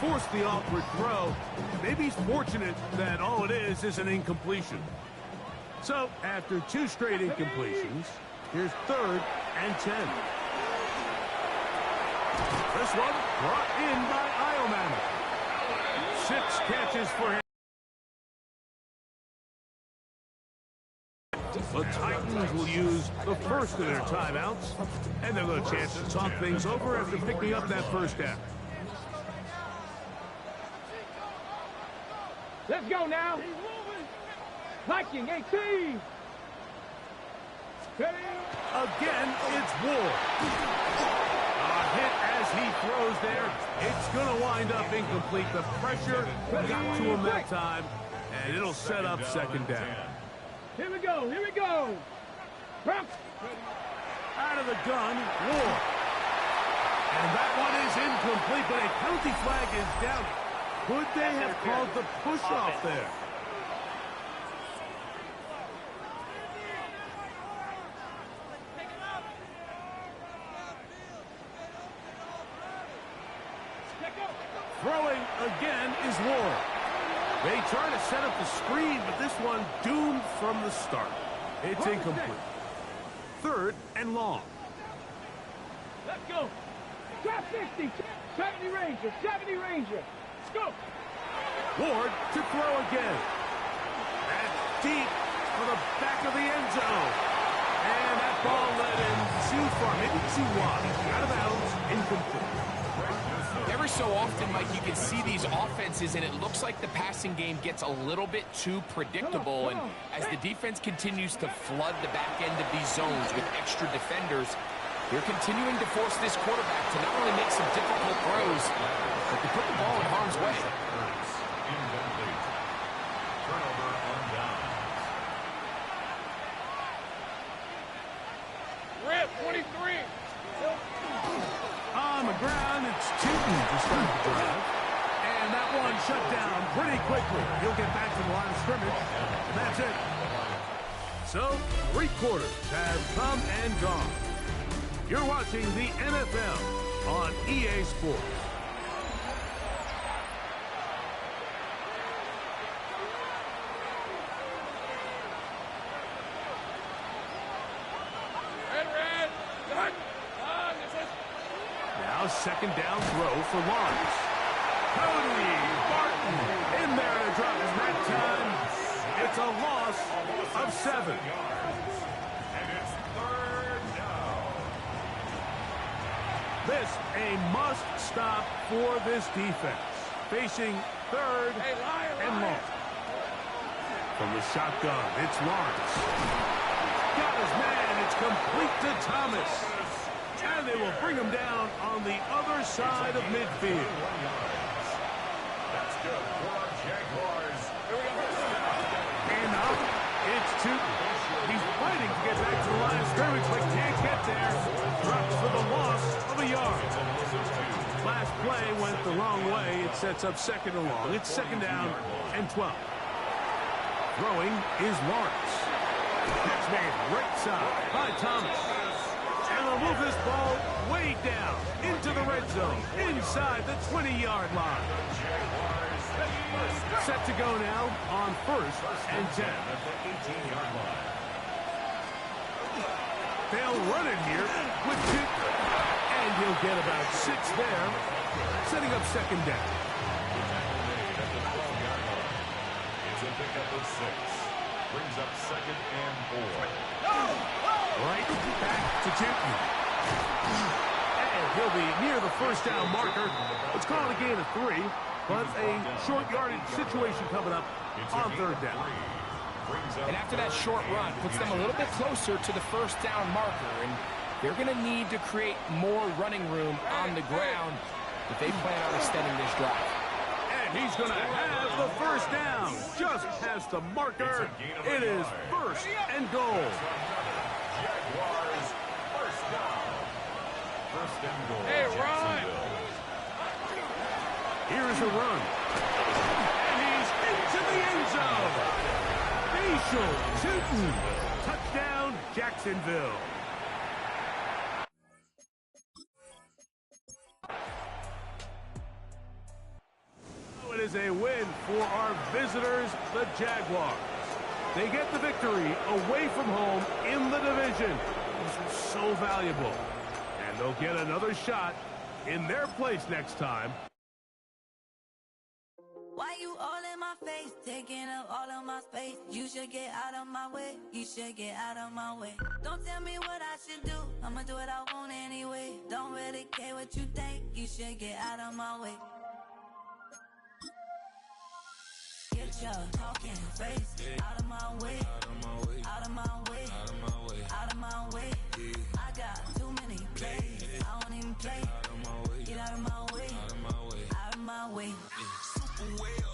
forced the awkward throw. Maybe he's fortunate that all it is an incompletion. So, after 2 straight incompletions, here's third and 10. This one brought in by Iomanni. 6 catches for him. The Titans will use the first of their timeouts, and they'll get a chance to talk things over after picking up that first down. Let's go now. Viking 18. Again, it's Ward. A hit as he throws there. It's going to wind up incomplete. The pressure got to him that time, and it'll set up second down. Here we go. Here we go. Out of the gun, Ward. And that one is incomplete, but a penalty flag is down. Could they have called the push-off there? Throwing again is Ward. They try to set up the screen, but this one doomed from the start. It's incomplete. Third and long. Let's go. Drop 60. 70 Ranger. 70 Ranger. Let's go. Ward to throw again. That's deep for the back of the end zone. And that ball led in too far, maybe too wide. Out of bounds, incomplete. Every so often, Mike, you can see these offenses, and it looks like the passing game gets a little bit too predictable. And as the defense continues to flood the back end of these zones with extra defenders, they're continuing to force this quarterback to not only make some difficult throws, but to put the ball in harm's way. Incomplete. Turnover on down. Rip 23. On the ground, it's Tootin to start the drive. And that one shut down pretty quickly. He'll get back to the line of scrimmage, and that's it. So, 3 quarters have come and gone. You're watching the NFL on EA Sports. Now second down throw for Lawrence. Cody Barton in there to drop his that time. It's a loss of 7. And it's third down. This a must stop for this defense. Facing third and long. From the shotgun, it's Lawrence. Got his man. It's complete to Thomas. And they will bring him down on the other side of midfield. That's good for our Jaguars. And up, it's Tootin. He's fighting to get back to the line of scrimmage, but can't get there. Drops for the loss of a yard. Last play went the wrong way. It sets up second and long. It's second down and 12. Throwing is Lawrence. That's made right side by Thomas. And they'll move this ball way down into the red zone, inside the 20-yard line. Set to go now on first and 10. They'll run it here with 2. And he'll get about 6 there, setting up second down. It's a pickup of 6. Brings up second and 4. Right back to Tootin. And he'll be near the first down marker. Let's call it a gain of 3, but a short yardage situation coming up on third down. And after that short run, puts them a little bit closer to the first down marker. And they're going to need to create more running room on the ground if they plan on extending this drive. And he's going to have the first down. Just past the marker. It is first and goal. Jaguars first down. First and goal. Hey, Ron. Here's a run. And he's into the end zone. Facial Tootin. Touchdown, Jacksonville. It is a win for our visitors, the Jaguars. They get the victory away from home in the division. This was so valuable. And they'll get another shot in their place next time. Why you all in my face, taking up all of my space. You should get out of my way, you should get out of my way. Don't tell me what I should do, I'ma do what I want anyway. Don't really care what you think, you should get out of my way. Get your talking face out of my way, out of my way, out of my way, out of my way, out of my way. I got too many plays, I won't even play. Get out of my way, out of my way, out of my way. Super well.